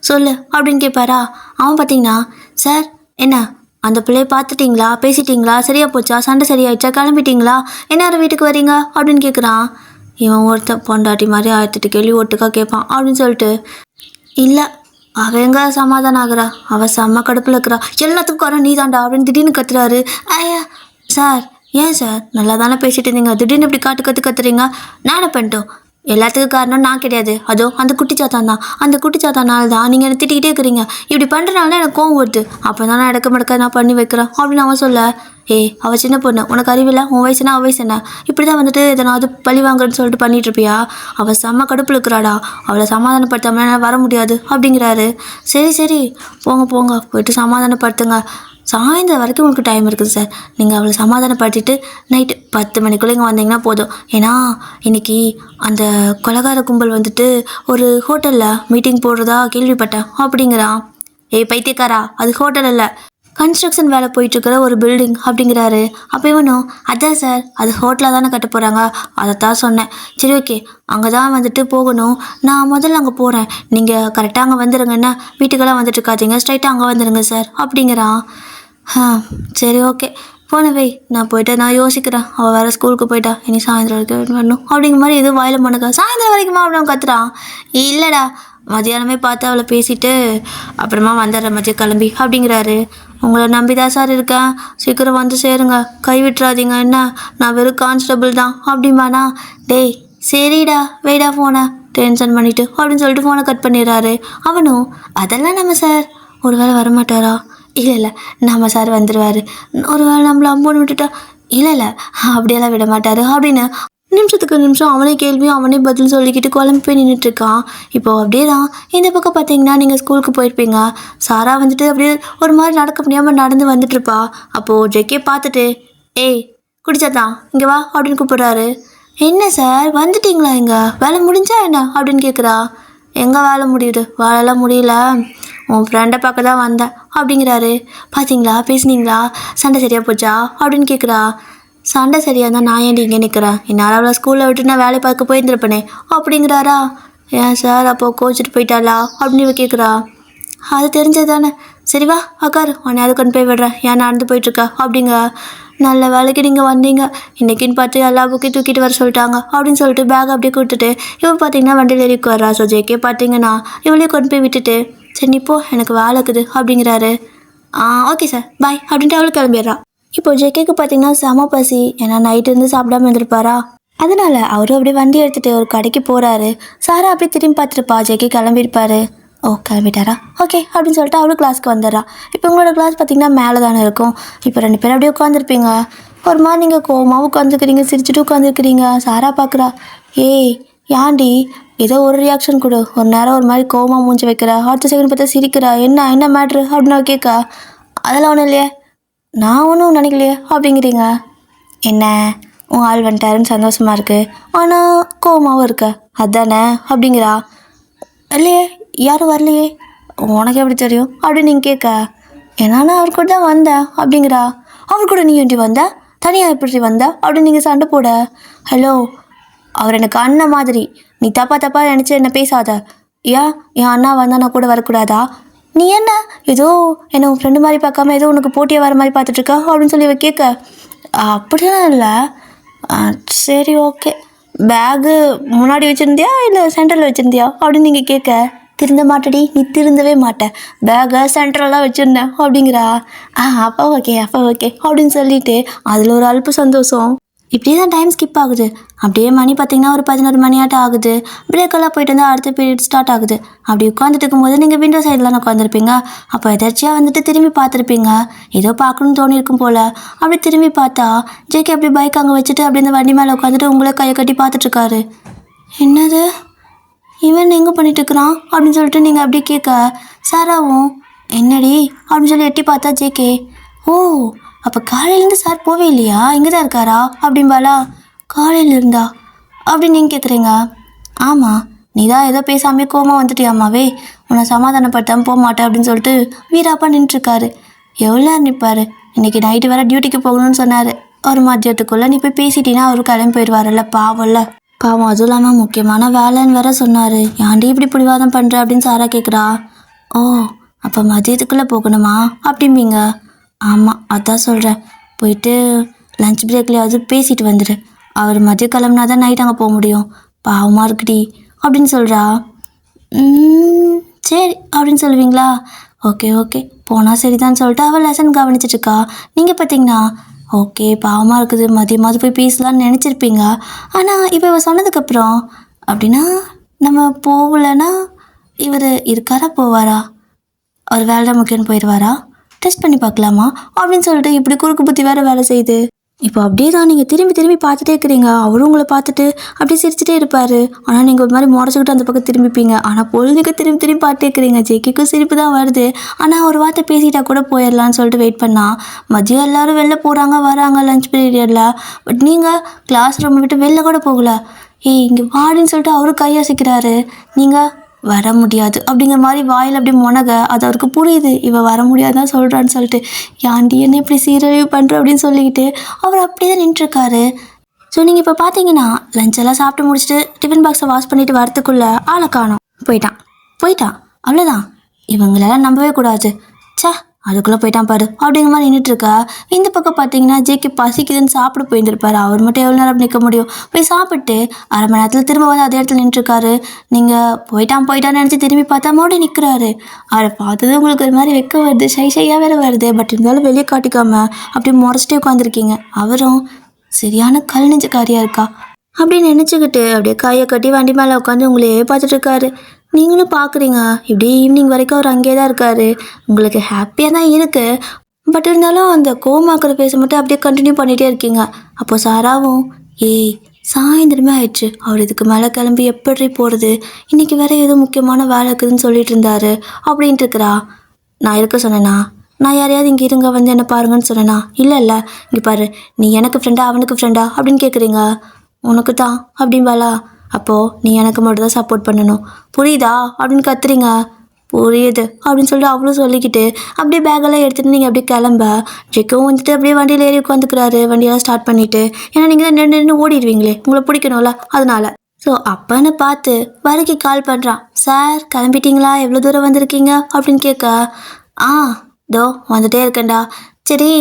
சொல்லு அப்படின்னு கேட்பாரா. அவன் பார்த்தீங்கன்னா சார் என்ன அந்த பிள்ளையை பார்த்துட்டிங்களா, பேசிட்டிங்களா, சரியா போச்சா, சண்டை சரியாயிடுச்சா, கிளம்பிட்டிங்களா, என்ன வீட்டுக்கு வரீங்க அப்படின்னு கேட்குறான். இவன் ஒருத்தன் பொண்டாட்டி மாதிரி 1008 கேள்வி ஒட்டுக்கா கேட்பான் அப்படின்னு சொல்லிட்டு, இல்லை அவள் எங்கே சமாதானம் ஆகுறா, அவள் செம்ம கடுப்பில் இருக்கிறா, எல்லாத்துக்கும் வர நீ தாண்டா அப்படின்னு திடீர்னு கத்துறாரு. ஐயா சார், ஏன் சார் நல்லா தானே பேசிட்டு இருந்தீங்க, திடீர்னு இப்படி கத்துறீங்க, நான் என்ன பண்ணிட்டோம், எல்லாத்துக்கும் காரணம் நான் கிடையாது, அதோ அந்த குட்டிச்சாத்தான் தான், அந்த குட்டிச்சாத்தானால தான் நீங்கள் என்னை திட்டிக்கிட்டே இருக்கிறீங்க, இப்படி பண்ணுறனால எனக்கு கோவம் வருது, அப்போ தான் நான் இடக்க நான் பண்ணி வைக்கிறேன் அப்படின்னு அவன் சொல்ல, அவள் சின்ன பொண்ணு, உனக்கு அறிவில்லை, உன் வயசுனா அவள் வயசு என்ன, இப்படி தான் வந்துட்டு எதனாவது பழி வாங்குறேன்னு சொல்லிட்டு பண்ணிட்டு இருப்பியா, அவள் செம்ம கடுப்பில் இருக்கிறாடா, அவளை சமாதானப்படுத்தாமல் வர முடியாது அப்படிங்கிறாரு. சரி போங்க போயிட்டு சமாதானப்படுத்துங்க, சாயந்தரம் வரைக்கும் உங்களுக்கு டைம் இருக்குது சார், நீங்கள் அவளை சமாதானப்படுத்திட்டு நைட்டு 10 மணிக்குள்ளே இங்கே வந்தீங்கன்னா போதும், ஏன்னா இன்றைக்கி அந்த கொலகார கும்பல் வந்துட்டு ஒரு ஹோட்டலில் மீட்டிங் போடுறதா கேள்விப்பட்டேன் அப்படிங்கிறான். பைத்தியக்காரா, அது ஹோட்டல் இல்லை, கன்ஸ்ட்ரக்ஷன் வேலை போயிட்டுருக்கிற ஒரு பில்டிங் அப்படிங்கிறாரு. அப்போ இவனும் அதான் சார் அது ஹோட்டலாக தானே கட்ட போகிறாங்க, அதைத்தான் சொன்னேன், சரி ஓகே அங்கே தான் வந்துட்டு போகணும், நான் முதல்ல அங்கே போகிறேன், நீங்கள் கரெக்டாக அங்கே வந்துடுங்கண்ணா, வீட்டுக்கெல்லாம் வந்துட்டு இருக்காதீங்க, ஸ்ட்ரைட்டாக அங்கே வந்துடுங்க சார் அப்படிங்கிறான். சரி ஓகே போனவை, நான் போயிட்டு நான் யோசிக்கிறேன், அவள் வேறு ஸ்கூலுக்கு போயிட்டா, இனி சாயந்தரம் வரைக்கும் வரணும் அப்படிங்கிற மாதிரி எதுவும் வாயில் மண்ணுக்கா, சாயந்தரம் வரைக்குமா அப்படின்னு கத்துறான். இல்லைடா மதியானமே பார்த்து அவளை பேசிட்டு அப்புறமா வந்துடுறேன் மதியம் கிளம்பி அப்படிங்கிறாரு. உங்களை நம்பி தான் சார் இருக்கேன், சீக்கிரம் வந்து சேருங்க, கை விட்டுறாதீங்க என்ன, நான் வெறும் கான்ஸ்டபிள் தான் அப்படிம்பானா. டேய் சரிடா வெயிடா ஃபோனை டென்ஷன் பண்ணிவிட்டு அப்படின்னு சொல்லிட்டு ஃபோனை கட் பண்ணிடுறாரு. அவனும் அதெல்லாம் நம்ம சார் ஒரு வேளை வரமாட்டாரா, இல்லை நம்ம சார் வந்துடுவார், ஒரு வேளை நம்மளை அம்போன்னு விட்டுட்டா, இல்லை அப்படியெல்லாம் விட மாட்டார் அப்படின்னு நிமிஷத்துக்கு நிமிஷம் அவனே கேள்வியும் அவனே பதில் சொல்லிக்கிட்டு குழம்பு போய் நின்றுட்டுருக்கான். இப்போது அப்படியே தான் இந்த பக்கம் பார்த்தீங்கன்னா நீங்கள் ஸ்கூலுக்கு போயிருப்பீங்க, சாரா வந்துட்டு அப்படியே ஒரு மாதிரி நடக்க முடியாமல் நடந்து வந்துட்டுருப்பா. அப்போது ஜெக்கே பார்த்துட்டு குடிச்சாதான் இங்கே வா அப்படின்னு கூப்பிட்றாரு. என்ன சார் வந்துட்டிங்களா, இங்கே வேலை முடிஞ்சா என்ன அப்படின்னு கேட்குறா. எங்கே வேலை முடியுது, வேலைலாம் முடியல, உன் ஃப்ரெண்டை பார்க்க தான் வந்தேன் அப்படிங்கிறாரு. பார்த்தீங்களா பேசுனீங்களா, சண்டை சரியாக போச்சா அப்படின்னு கேட்குறா. சண்டை சரியாக இருந்தால் நான் ஏன்டி இங்கே நிற்கிறேன், என்னால் அவளை ஸ்கூலில் விட்டு நான் வேலை பார்க்க போயிருந்துருப்பேனே அப்படிங்கிறாரா. ஏன் சார் அப்போது கோச்சிட்டு போயிட்டாளா அப்படின்னு கேட்குறா. அது தெரிஞ்சது தானே, சரி வா அக்காரு உன்னை அது கொண்டு போய் விடுறேன், ஏன் நடந்து போயிட்டுருக்கா அப்படிங்க. நல்ல வேலைக்கு நீங்கள் வந்தீங்க, இன்றைக்கின்னு பார்த்து எல்லா புக்கையும் தூக்கிட்டு வர சொல்லிட்டாங்க அப்படின்னு சொல்லிட்டு பேக் அப்படியே கொடுத்துட்டு இவன் பார்த்தீங்கன்னா வண்டியில் ஏறி வர்றா. ஸோ ஜேக்கே பார்த்தீங்கன்னா இவளையும் கொண்டு போய் விட்டுட்டு சரி இப்போ எனக்கு வேலை இருக்குது அப்படிங்கிறாரு. ஓகே சார் பாய் அப்படின்ட்டு அவளுக்கு கிளம்பிடுறா. இப்போ ஜேகேக்கு பார்த்தீங்கன்னா செம பசி, ஏன்னா நைட்டு இருந்து சாப்பிடாம இருந்திருப்பாரா, அதனால் அவரும் அப்படியே வண்டி எடுத்துகிட்டு ஒரு கடைக்கு போகிறாரு. சாரா அப்படியே திரும்பி பார்த்துருப்பா, ஜேகே கிளம்பியிருப்பாரு. கிளம்பிட்டாரா ஓகே அப்படின்னு சொல்லிட்டு அவளும் கிளாஸ்க்கு வந்துடுறா. இப்போ உங்களோட கிளாஸ் பார்த்தீங்கன்னா மேலே தானே இருக்கும். இப்போ 2 பேரும் அப்படியே உட்காந்துருப்பீங்க, ஒரு மாதிரி நீங்கள் கோவமாக உட்காந்துருக்கிறீங்க, சிரிச்சுட்டு உட்காந்துருக்கிறீங்க. சாரா பார்க்குறா, ஏன்டி ஏதோ ஒரு ரியாக்ஷன் கொடு, ஒரு நேரம் ஒரு மாதிரி கோவமாக மூஞ்சி வைக்கிற, அடுத்த செகண்ட் பார்த்தா சிரிக்கிறா, என்ன மேட்ரு அப்படின்னு நான் கேட்கா. அதெல்லாம் ஒன்றும் இல்லையே, நான் ஒன்றும் நினைக்கலையே அப்படிங்கிறீங்க. என்ன உன் ஆள் வந்துட்டாருன்னு சந்தோஷமாக இருக்குது, ஆனால் கோவமாகவும் இருக்க அதானே அப்படிங்கிறா. இல்லையே யாரும் வரலையே, உனக்கு எப்படி தெரியும் அப்படின்னு நீங்கள் கேட்க, ஏன்னா நான் அவர் கூட தான் வந்தேன் அப்படிங்கிறா. அவர் கூட நீ எப்படி வந்த, தனியாக எப்படி வந்த அப்படின்னு நீங்கள் சண்டை போட, ஹலோ அவர் எனக்கு அண்ணன் மாதிரி, நீ தப்பாக நினச்சி என்ன பேசாத. ஏன் என் அண்ணா வந்தால் நான் கூட வரக்கூடாதா? நீ என்ன ஏதோ என்னை உன் ஃப்ரெண்டு மாதிரி பார்க்காம ஏதோ உனக்கு போட்டியாக வர மாதிரி பார்த்துட்ருக்கா அப்படின்னு சொல்லி இவ கேட்க, அப்படிலாம் இல்லை. சரி ஓகே, பேகு முன்னாடி வச்சுருந்தியா இல்லை சென்டரில் வச்சுருந்தியா அப்படின்னு நீங்கள் கேட்க, திருந்த மாட்டடி, நீ திருந்தவே மாட்டேன், பேகை சென்ட்ரலாக வச்சுருந்தேன் அப்படிங்கிறா. அப்போ ஓகே அப்படின்னு சொல்லிட்டு அதில் ஒரு அல்ப சந்தோஷம். இப்படியே தான் டைம் ஸ்கிப் ஆகுது. அப்படியே மணி பார்த்திங்கன்னா ஒரு 11 மணியாட்டம் ஆகுது. பிரேக்கெல்லாம் போயிட்டு வந்து அடுத்த பீரியட் ஸ்டார்ட் ஆகுது. அப்படி உட்காந்துட்டு இருக்கும்போது நீங்கள் விண்டோ சைட்லாம் உட்காந்துருப்பீங்க. அப்போ எதாச்சியாக வந்துட்டு திரும்பி பார்த்துருப்பீங்க, ஏதோ பார்க்கணும்னு தோணியிருக்கும் போல். அப்படி திரும்பி பார்த்தா ஜேகே அப்படி பைக் அங்கே வச்சுட்டு அப்படி இந்த வண்டி மேலே உட்காந்துட்டு உங்களே கையை கட்டி பார்த்துட்ருக்காரு. என்னது இவன் எங்கே பண்ணிட்டுருக்குறான் அப்படின்னு சொல்லிட்டு நீங்கள் அப்படியே கேட்க, சாராவும் என்னடி அப்படின்னு சொல்லி எட்டி பார்த்தா ஜேகே, ஓ அப்போ காலையிலேருந்து சார் போவே இல்லையா, இங்கே தான் இருக்காரா அப்படிம்பாலா. காலையில் இருந்தா அப்படின்னு நீங்கள் கேட்குறீங்க. ஆமாம், நீ தான் ஏதோ பேசாமே கோமா வந்துட்டியாமாவே, உன்னை சமாதானப்படுத்தாமல் போக மாட்டேன் அப்படின்னு சொல்லிட்டு வீராப்பா நின்றுருக்காரு. எவ்வளோ நிற்பார், இன்றைக்கி நைட்டு வேறு டியூட்டிக்கு போகணும்னு சொன்னார். ஒரு மதியத்துக்குள்ளே நீ போய் பேசிட்டீங்கன்னா அவரு கிளம்பி போயிடுவார்ல, பாவம்ல. பாவம், அதுவும் இல்லாமல் முக்கியமான வேலைன்னு வேற சொன்னார். ஏன்டி இப்படி பிடிவாதம் பண்ணுற அப்படின்னு சாரா கேட்குறா. ஓ அப்போ மதியத்துக்குள்ளே போகணுமா அப்படிம்பீங்க. ஆமாம், அதான் சொல்கிறேன், போயிட்டு லஞ்ச் பிரேக்லேயாவது பேசிட்டு வந்துடு. அவர் மதியம் கிளம்புனா தான் நைட் அங்கே போக முடியும். பாவமாக இருக்குடி அப்படின்னு சொல்கிறா. சரி அப்படின்னு சொல்லுவீங்களா. ஓகே போனால் சரிதான் சொல்லிட்டு அவள் லெசன் கவனிச்சிட்ருக்கா. நீங்கள் பார்த்தீங்கன்னா ஓகே பாவமாக இருக்குது, மதியமாவது போய் பேசலான்னு நினச்சிருப்பீங்க. ஆனால் இப்போ இவ சொன்னதுக்கப்புறம் அப்படின்னா நம்ம போகலன்னா இவர் இருக்காரா போவாரா, அவர் வேலை முக்கியம்னு போயிடுவாரா, டெஸ்ட் பண்ணி பார்க்கலாமா அப்படின்னு சொல்லிட்டு இப்படி குறுக்கு புத்தி வேறு வேலை செய்யுது. இப்போ அப்படியே தான் நீங்கள் திரும்பி பார்த்துட்டே இருக்கிறீங்க. அவரும் உங்களை பார்த்துட்டு அப்படியே சிரிச்சுட்டே இருப்பார். ஆனால் நீங்கள் ஒரு மாதிரி முறைச்சிக்கிட்டு அந்த பக்கம் திரும்பிப்பீங்க. ஆனால் பொழுதுக்கு திரும்பி பார்த்துட்டே இருக்கிறீங்க. ஜேகேக்கும் சிரிப்பு தான் வருது. ஆனால் ஒரு வார்த்தை பேசிட்டா கூட போயிடலான்னு சொல்லிட்டு வெயிட் பண்ணால் மதியம் எல்லோரும் வெளில போகிறாங்க வராங்க லஞ்ச் பீரியடில். பட் நீங்கள் கிளாஸ் ரூம் விட்டு வெளில கூட போகல. இங்கே வாடின்னு சொல்லிட்டு அவரும் கையசிக்கிறாரு. நீங்கள் வர முடியாது அப்படிங்கிற மாதிரி வாயில் அப்படி முனக, அது அவருக்கு புரியுது இவ வர முடியாதான் சொல்கிறான்னு சொல்லிட்டு. ஏன்டி என்ன இப்படி சீரழிவு பண்ணுற அப்படின்னு சொல்லிக்கிட்டு அவர் அப்படியே தான் நின்றுருக்காரு. ஸோ நீங்கள் இப்போ பார்த்தீங்கன்னா லஞ்செல்லாம் சாப்பிட்டு முடிச்சுட்டு டிஃபன் பாக்ஸை வாஷ் பண்ணிவிட்டு வரத்துக்குள்ளே ஆளை காணோம். போயிட்டான் அவ்வளோதான். இவங்களெல்லாம் நம்பவே கூடாது. அதுக்குள்ளே போயிட்டான் பாரு அப்படிங்கிற மாதிரி நின்றுட்டுருக்கா. இந்த பக்கம் பார்த்தீங்கன்னா ஜேகே பசிக்குதுன்னு சாப்பிட போயிருந்துருப்பாரு. அவர் மட்டும் எவ்வளோ நேரம் நிற்க முடியும், போய் சாப்பிட்டு அரை மணி நேரத்தில் திரும்ப வந்து அதே இடத்துல நின்றுருக்காரு. நீங்கள் போயிட்டான்னு நினச்சி திரும்பி பார்த்தா மறுபடியும் நிற்கிறாரு. அவரை பார்த்தது உங்களுக்கு ஒரு மாதிரி வெக்க வருது, ஷையாக வேறு வருது. பட் இருந்தாலும் வெளியே காட்டிக்காமல் அப்படியே முறைச்சிட்டே உட்காந்துருக்கீங்க. அவரும் சரியான கல் நெஞ்சக்காரியாக இருக்கா அப்படின்னு நினச்சிக்கிட்டு அப்படியே கையை கட்டி வண்டி மேலே உட்காந்து உங்களையே பார்த்துட்ருக்காரு. நீங்களும் பார்க்குறீங்க, இப்படி ஈவினிங் வரைக்கும் அவர் அங்கேயே தான் இருக்கார். உங்களுக்கு ஹாப்பியாக தான் இருக்குது. பட் இருந்தாலும் அந்த கோமாக்கிற பேச மட்டும் அப்படியே கண்டினியூ பண்ணிகிட்டே இருக்கீங்க. அப்போது சாராவும் சாயந்தரமே ஆயிடுச்சு, அவர் இதுக்கு மேலே கிளம்பி எப்படி போகிறது, இன்றைக்கி வேறு ஏதோ முக்கியமான வேலை இருக்குதுன்னு சொல்லிட்டு இருந்தாரு அப்படின்ட்டு இருக்கிறா. நான் இருக்க சொன்னேன்னா, நான் யாரையாவது இங்கே இருங்க வந்து என்ன பாருங்கன்னு சொன்னேன்னா, இல்லை இங்கே பாரு, நீ எனக்கு ஃப்ரெண்டா அவனுக்கு ஃப்ரெண்டா அப்படின்னு கேட்குறீங்க. உனக்கு தான் அப்படின்பாலா. அப்போது நீ எனக்கு மட்டும் தான் சப்போர்ட் பண்ணணும், புரியுதா அப்படின்னு கத்துறீங்க. புரியுது அப்படின்னு சொல்லிட்டு அவ்வளோ சொல்லிக்கிட்டு அப்படியே பேக்கெல்லாம் எடுத்துகிட்டு நீங்கள் அப்படியே கிளம்ப ஜெக்கும் வந்துட்டு அப்படியே வண்டியில் ஏறி உட்காந்துக்கிறாரு. வண்டியெல்லாம் ஸ்டார்ட் பண்ணிவிட்டு, ஏன்னா நீங்கள் தான் நின்று ஓடிடுவீங்களே, உங்களை பிடிக்கணும்ல அதனால். ஸோ அப்பன்னு பார்த்து வரைக்கு கால் பண்ணுறான். சார் கிளம்பிட்டீங்களா, எவ்வளோ தூரம் வந்திருக்கீங்க அப்படின்னு கேட்க, தோ வந்துட்டே இருக்கேன்டா. சரி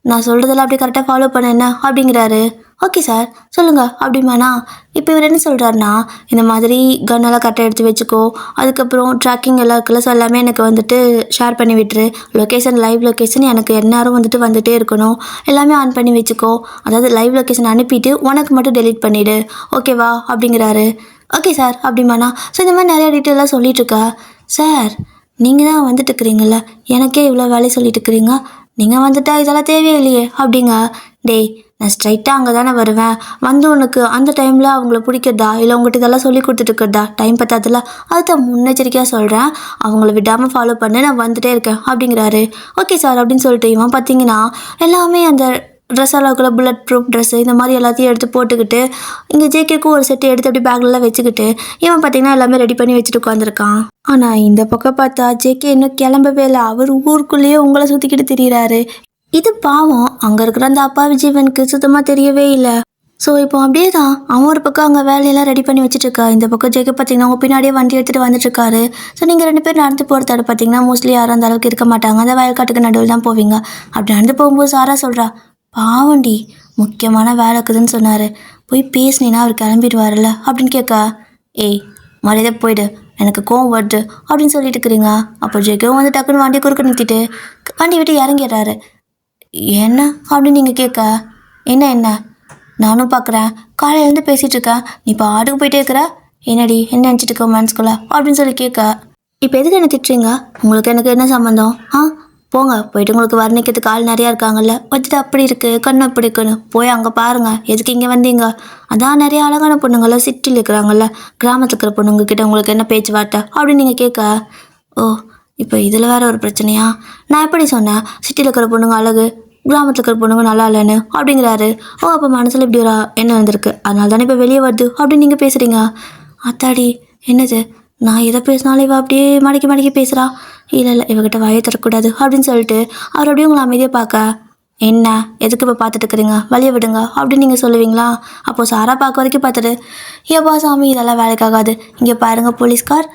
நான் சொல்கிறதெல்லாம் அப்படியே கரெக்டாக ஃபாலோ பண்ண என்ன அப்படிங்கிறாரு. ஓகே சார் சொல்லுங்கள் அப்படிமாண்ணா. இப்போ இவர் என்ன சொல்கிறாருன்னா, இந்த மாதிரி கன்னெல்லாம் கரெக்டாக எடுத்து வச்சுக்கோ, அதுக்கப்புறம் ட்ராக்கிங் எல்லாம் இருக்குல்ல, ஸோ எல்லாமே எனக்கு வந்துட்டு ஷேர் பண்ணி விட்டுரு, லைவ் லொக்கேஷன் எனக்கு எந்நேரம் வந்துட்டே இருக்கணும், எல்லாமே ஆன் பண்ணி வச்சுக்கோ, அதாவது லைவ் லொக்கேஷன் அனுப்பிட்டு உனக்கு மட்டும் டெலீட் பண்ணிவிடு, ஓகேவா அப்படிங்கிறாரு. Okay sir அப்படிமாண்ணா. ஸோ இந்த மாதிரி நிறையா டீட்டெயிலாக சொல்லிகிட்ருக்கா. சார் நீங்கள் தான் வந்துட்டு இருக்கிறீங்கள, எனக்கே இவ்வளோ வேலையை சொல்லிட்டு இருக்கிறீங்க, நீங்கள் வந்துட்டா இதெல்லாம் தேவையில்லையே அப்படிங்க. டேய் நான் ஸ்ட்ரைட்டாக அங்கே தானே வருவேன், வந்து உனக்கு அந்த டைமில் அவங்கள பிடிக்கிறதா இல்லை உங்கள்கிட்ட இதெல்லாம் சொல்லி கொடுத்துட்ருக்கிறதா டைம் பத்தாதுல, அதுதான் முன்னெச்சரிக்கையாக சொல்கிறேன், அவங்கள விடாமல் ஃபாலோ பண்ணி நான் வந்துகிட்டே இருக்கேன் அப்படிங்கிறாரு. ஓகே சார் அப்படின்னு சொல்லிட்டு இவன் பார்த்தீங்கன்னா எல்லாமே அந்த ட்ரெஸ் அளவுக்குள்ள புல்லட் ப்ரூஃப் ட்ரெஸ்ஸு இந்த மாதிரி எல்லாத்தையும் எடுத்து போட்டுக்கிட்டு இங்கே ஜேகேக்கும் ஒரு செட்டு எடுத்து அப்படி பேக்லலாம் வச்சுக்கிட்டு இவன் பார்த்தீங்கன்னா எல்லாமே ரெடி பண்ணி வச்சுட்டு உட்காந்துருக்கான். ஆனால் இந்த பக்கம் பார்த்தா ஜேகே இன்னும் கிளம்பவே இல்லை. அவர் ஊருக்குள்ளேயே உங்களை சுற்றிக்கிட்டு திரியிறாரு. இது பாவம் அங்கே இருக்கிற அந்த அப்பாவி ஜீவனுக்கு சுத்தமாக தெரியவே இல்லை. ஸோ இப்போ அப்படியே தான் அவன் ஒரு பக்கம் அங்கே வேலையெல்லாம் ரெடி பண்ணி வச்சுட்ருக்கா. இந்த பக்கம் ஜேகே பார்த்தீங்கன்னா அவங்க பின்னாடியே வண்டி எடுத்துகிட்டு வந்துட்டுருக்காரு. ஸோ நீங்கள் 2 பேர் நடந்து போகிறத பார்த்தீங்கன்னா மோஸ்ட்லி யாரும் அந்த அளவுக்கு இருக்க மாட்டாங்க. அந்த வயல்காட்டுக்கு நடுவில் தான் போவீங்க. அப்படி நடந்து போகும்போது சாரா சொல்கிறா, பாவண்டி முக்கியமான வேலை இருக்குதுன்னு சொன்னார், போய் பேசினீன்னா அவர் கிளம்பிடுவார்ல அப்படின்னு கேட்க, ஏய் மரியாதை போயிடு, எனக்கு கோவம் வருது அப்படின்னு சொல்லிட்டு இருக்கிறீங்க. அப்போ ஜேகேவும் வந்து டக்குன்னு வண்டி குறுக்க நிறுத்திட்டு வண்டி விட்டு இறங்கிடுறாரு. என்ன அப்படின்னு நீங்கள் கேட்க, என்ன நானும் பார்க்குறேன், காலையிலேருந்து பேசிகிட்டு இருக்கேன், நீ இப்போ ஆடுக்கு போயிட்டே இருக்கிற, என்னடி என்ன நினச்சிட்டு இருக்க மனசுக்குள்ள அப்படின்னு சொல்லி கேட்க, இப்போ எதுக்கு என்ன திட்டுறீங்க, உங்களுக்கு எனக்கு என்ன சம்மந்தம், போங்க போயிட்டு உங்களுக்கு வர்ணிக்கிறதுக்கு ஆள் நிறையா இருக்காங்கல்ல, வச்சுட்டு அப்படி இருக்குது கண்ணு அப்படி இருக்குன்னு போய் அங்கே பாருங்கள், எதுக்கு இங்கே வந்தீங்க, அதான் நிறைய அழகான பொண்ணுங்கள்லாம் சிட்டியில் இருக்கிறாங்கல்ல, கிராமத்தில் இருக்கிற பொண்ணுங்கக்கிட்ட உங்களுக்கு என்ன பேச்சுவார்த்தை அப்படின்னு நீங்கள் கேட்க, ஓ இப்போ இதில் வேறு ஒரு பிரச்சனையா, நான் எப்படி சொன்னேன் சிட்டியில் இருக்கிற பொண்ணுங்க அழகு, கிராமத்தில் இருக்கிற பொண்ணுங்க நல்லா இல்லைன்னு அப்படிங்கிறாரு. ஓ அப்போ மனசில் இப்படி ஒரு என்ன வந்திருக்கு, அதனால தானே இப்போ வெளியே வருது அப்படின்னு நீங்கள் பேசுகிறீங்க. அத்தாடி என்னது, நான் எதை பேசினாலும் இவ அப்படியே மடக்கி பேசுகிறா, இல்லை இவகிட்ட வாயை தரக்கூடாது அப்படின்னு சொல்லிட்டு அவர் அப்படியே உங்களை அமைதியாக பார்க்க, என்ன எதுக்கு இப்போ பார்த்துட்டு இருக்கிறீங்க, வழியை விடுங்க அப்படின்னு நீங்கள் சொல்லுவீங்களா. அப்போது சாரா பார்க்க வரைக்கும் பார்த்துட்டு, ஏப்பா சாமி இதெல்லாம் வேலைக்காகாது, இங்கே பாருங்கள் போலீஸ்கார்,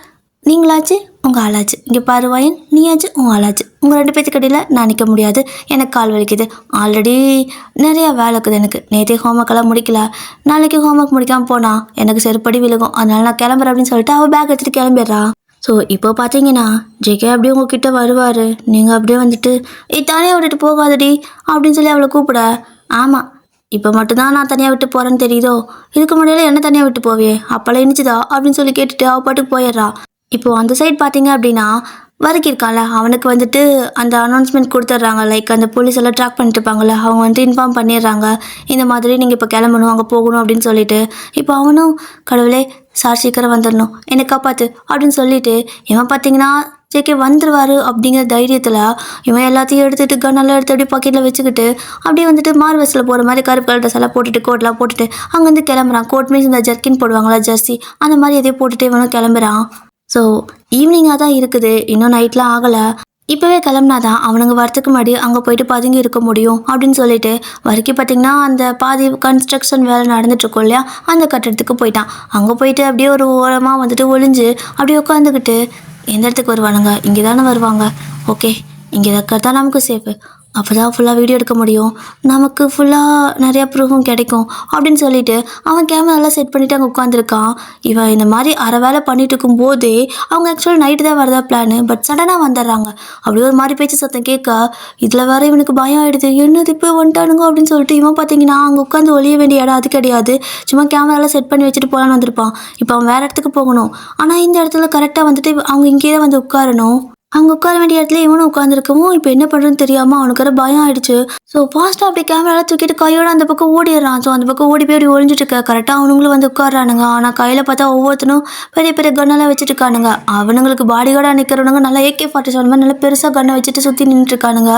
நீங்களாச்சு உங்கள் ஆளாச்சு, இங்கே பாரு வயன் நீயாச்சு உங்கள் ஆளாச்சு, உங்கள் 2 பேர்த்துக்கு இடையில் நான் நிற்க முடியாது, எனக்கு கால் வலிக்குது, ஆல்ரெடி நிறையா வேலை இருக்குது எனக்கு, நேற்றே ஹோம்ஒர்க்கெல்லாம் முடிக்கல, நாளைக்கு ஹோம்ஒர்க் முடிக்காமல் போனால் எனக்கு செருப்படி விழுகும், அதனால நான் கிளம்புறேன் அப்படின்னு சொல்லிட்டு அவள் பேக் எடுத்துகிட்டு கிளம்பிடுறா. ஸோ இப்போ பார்த்தீங்கன்னா ஜேகே அப்படியே உங்ககிட்ட வருவார், நீங்கள் அப்படியே வந்துட்டு தனியாக விட்டுட்டு போகாதடி அப்படின்னு சொல்லி அவளை கூப்பிட, ஆமாம் இப்போ மட்டும்தான் நான் தனியாக விட்டு போகிறேன்னு தெரியுதோ, இதுக்கு முன்னாடியெல்லாம் என்ன தனியாக விட்டு போவே, அப்போல்லாம் இனிச்சுதா அப்படின்னு சொல்லி கேட்டுட்டு அவள் பாட்டுக்கு போயிடுறா. இப்போது அந்த சைட் பார்த்தீங்க அப்படின்னா வரைக்கிருக்கான்ல அவனுக்கு வந்துட்டு அந்த அனௌன்ஸ்மெண்ட் கொடுத்துட்றாங்க, லைக் அந்த போலீஸ் எல்லாம் ட்ராக் பண்ணிட்டு இருப்பாங்கள்ல, அவங்க வந்துட்டு இன்ஃபார்ம் பண்ணிடுறாங்க, இந்த மாதிரி நீங்கள் இப்போ கிளம்பணும் அங்கே போகணும் அப்படின்னு சொல்லிட்டு. இப்போ அவனும் கடவுளே சார் சீக்கிரம் வந்துடணும் என்னை காப்பாற்று அப்படின்னு சொல்லிட்டு இவன் பார்த்தீங்கன்னா ஜேகே வந்துடுவார் அப்படிங்கிற தைரியத்தில் இவன் எல்லாத்தையும் எடுத்துகிட்டு கன்னெல்லாம் எடுத்து அப்படியே பாக்கெட்டில் வச்சுக்கிட்டு அப்படியே வந்துட்டு மார்வெஸில் போகிற மாதிரி கருப்பு கலர் ட்ரெஸ் எல்லாம் போட்டுட்டு கோட்லாம் போட்டுட்டு அங்கேருந்து கிளம்புறான். கோட் மீன்ஸ் இந்த ஜர்க்கின் போடுவாங்களா ஜெர்சி, அந்த மாதிரி எதையும் போட்டுட்டு இவனும் கிளம்புறான். ஸோ ஈவினிங்காக தான் இருக்குது, இன்னும் நைட்லாம் ஆகலை, இப்போவே கிளம்புனாதான் அவனுங்க வரத்துக்கு முன்னாடி அங்கே போயிட்டு பதுங்கி இருக்க முடியும் அப்படின்னு சொல்லிட்டு வரைக்கும் பார்த்திங்கன்னா அந்த பாதி கன்ஸ்ட்ரக்ஷன் வேலை நடந்துட்டுருக்கோம் இல்லையா, அந்த கட்டடத்துக்கு போயிட்டான். அங்கே போயிட்டு அப்படியே ஒரு ஓரமாக வந்துட்டு ஒளிஞ்சு அப்படியே உட்காந்துக்கிட்டு, எந்த இடத்துக்கு வருவானுங்க, இங்கே தானே வருவாங்க, ஓகே இங்கே இருக்கிறது தான் நமக்கு சேஃபு, அப்போ தான் ஃபுல்லாக வீடியோ எடுக்க முடியும், நமக்கு ஃபுல்லாக நிறையா ப்ரூஃபும் கிடைக்கும் அப்படின்னு சொல்லிட்டு அவன் கேமராலாம் செட் பண்ணிவிட்டு அங்கே உட்காந்துருக்கான். இவன் இந்த மாதிரி அரை வேலை பண்ணிட்டு இருக்கும்போதே அவங்க ஆக்சுவலாக நைட்டு தான் வரதா பிளானு, பட் சடனாக வந்துடுறாங்க. அப்படியே ஒரு மாதிரி பேச்சு சத்தம் கேட்க இதில் வேறு இவனுக்கு பயம் ஆகிடுது, என்னது இப்போ வந்துட்டானுங்க அப்படின்னு சொல்லிட்டு இவன் பார்த்தீங்கன்னா அங்கே உட்காந்து ஒளிய வேண்டிய இடம் அது கிடையாது, சும்மா கேமராலாம் செட் பண்ணி வச்சுட்டு போகலான்னு வந்திருப்பான். இப்போ அவன் வேறு இடத்துக்கு போகணும், ஆனால் இந்த இடத்துல கரெக்டாக வந்துட்டு அவங்க இங்கேயே வந்து உட்காரணும், அங்கே உட்கார வேண்டிய இடத்துல இவனும் உட்காந்துருக்கவும் இப்போ என்ன பண்ணுறதுன்னு தெரியாமல் அவனுக்கு வேறு பயம் ஆகிடுச்சு. ஸோ ஃபாஸ்ட்டாக அப்படியே கேமராலாம் தூக்கிட்டு கையோடு அந்த பக்கம் ஓடிடுறான். ஸோ அந்த பக்கம் ஓடி போய் அப்படி ஒழிஞ்சிட்டு இருக்க கரெக்டாக அவனுங்களும் வந்து உட்காரானுங்க. ஆனால் கையில் பார்த்தா ஒவ்வொருத்தனும் பெரிய பெரிய கன்னெல்லாம் வச்சுட்டு இருக்கானுங்க. அவனுங்களுக்கு பாடி கார்டாக நிற்கிறவனுங்க நல்லா AK-47 மாதிரி நல்லா பெருசாக கன்னை வச்சுட்டு சுற்றி நின்றுட்டுருக்கானுங்க.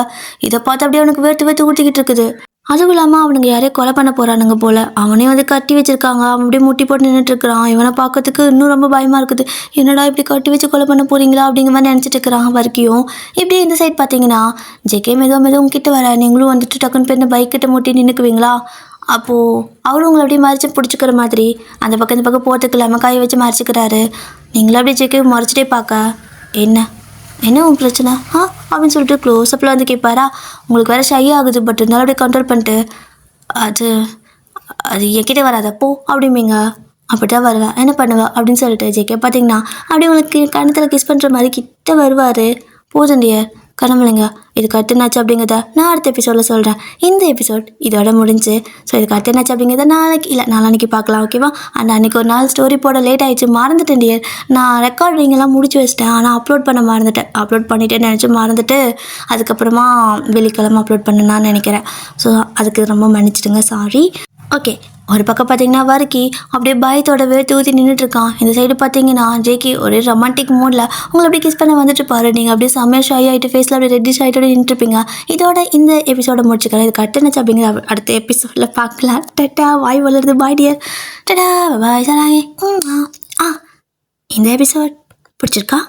இதை பார்த்து அப்படியே அவனுக்கு வேர்த்து ஊற்றிக்கிட்டு இருக்குது. அதுவும் இல்லாமல் அவனுங்க யாரையும் கொலை பண்ண போகிறானுங்க போல், அவனே வந்து கட்டி வச்சுருக்காங்க, அவன் அப்படியே முட்டி போட்டு நின்றுட்டுருக்கிறான். இவனை பார்க்கறதுக்கு இன்னும் ரொம்ப பயமாக இருக்குது, என்னடா இப்படி கட்டி வச்சு கொலை பண்ண போகிறீங்களா அப்படிங்கிற மாதிரி நினச்சிட்டு இருக்கிறான் வரைக்கும். இப்படியே இந்த சைட் பார்த்தீங்கன்னா ஜேகே மெதுவும் கிட்ட வர, நீங்களும் வந்துட்டு டக்குன்னு போய் இந்த பைக் கிட்ட முட்டி நின்றுக்குவீங்களா, அப்போது அவரும் உங்களை அப்படியே மறைச்சி பிடிச்சிக்கிற மாதிரி அந்த பக்கம் இந்த பக்கம் போகிறதுக்கு இல்லாமல் கையை வச்சு மறைச்சிக்கிறாரு. நீங்களும் அப்படியே ஜேகே மறைச்சிட்டே பார்க்க, என்ன உன் பிரச்சனை அப்படின்னு சொல்லிட்டு க்ளோஸ்அப்பில் வந்து கேட்பாரா. உங்களுக்கு வேறு ஷை ஆகுது, பட் இருந்தாலும் அப்படியே கண்ட்ரோல் பண்ணிட்டு அது என்கிட்ட வராத போ அப்படிம்பீங்க. அப்படி தான் வருவேன், என்ன பண்ணுவேன் அப்படின்னு சொல்லிட்டு ஜேகே பார்த்தீங்கன்னா அப்படியே உங்களுக்கு கணத்தில் கிஸ் பண்ணுற மாதிரி கிட்ட வருவார். போதும் டியர் கனவுலைங்க, இதுக்கு அடுத்து என்னாச்சு அப்படிங்கிறத நான் அடுத்த எபிசோடில் சொல்கிறேன். இந்த எபிசோட் இதோட முடிஞ்சு. ஸோ இதுக்கு அடுத்து என்னாச்சு அப்படிங்கிறத நாளைக்கு பார்க்கலாம், ஓகேவா. அண்ட் அன்றைக்கி ஒரு நாள் ஸ்டோரி போட லேட் ஆகிடுச்சு, மறந்துட்டேன் டியர். நான் ரெக்கார்டிங்கெல்லாம் முடிச்சு வச்சிட்டேன், ஆனால் அப்லோட் பண்ண மறந்துட்டேன். அப்லோட் பண்ணிட்டேன்னு நினச்சி மறந்துட்டு அதுக்கப்புறமா வெள்ளிக்கிழமை அப்லோட் பண்ண நான் நினைக்கிறேன். ஸோ அதுக்கு ரொம்ப மன்னிச்சிடுங்க, சாரி. ஓகே, ஒரு பக்கம் பார்த்தீங்கன்னா வர்க்கி அப்படியே பயத்தோட வேர்த்து ஊற்றி நின்றுட்டு இருக்கான். இந்த சைடு பார்த்தீங்கன்னா ஜேகே ஒரே ரொமான்டிக் மூடில் உங்களை அப்படியே கிஸ் பண்ண வந்துட்டு பாரு. நீங்கள் அப்படியே செம்மையாக ஷை ஆகிட்டு ஃபேஸில் அப்படியே ரெட்டிஷ் ஆகிட்டோட நின்றுருப்பீங்க. இதோட இந்த எபிசோட முடிச்சுக்கலாம். இது கட்டணச்சு அப்படிங்கிற அடுத்த எபிசோடில் பார்க்கலாம். டட்டா, வாய் வளருது, பாய் டியர். டட்டா பாய் சாராங்க. இந்த எபிசோட் பிடிச்சிருக்கா?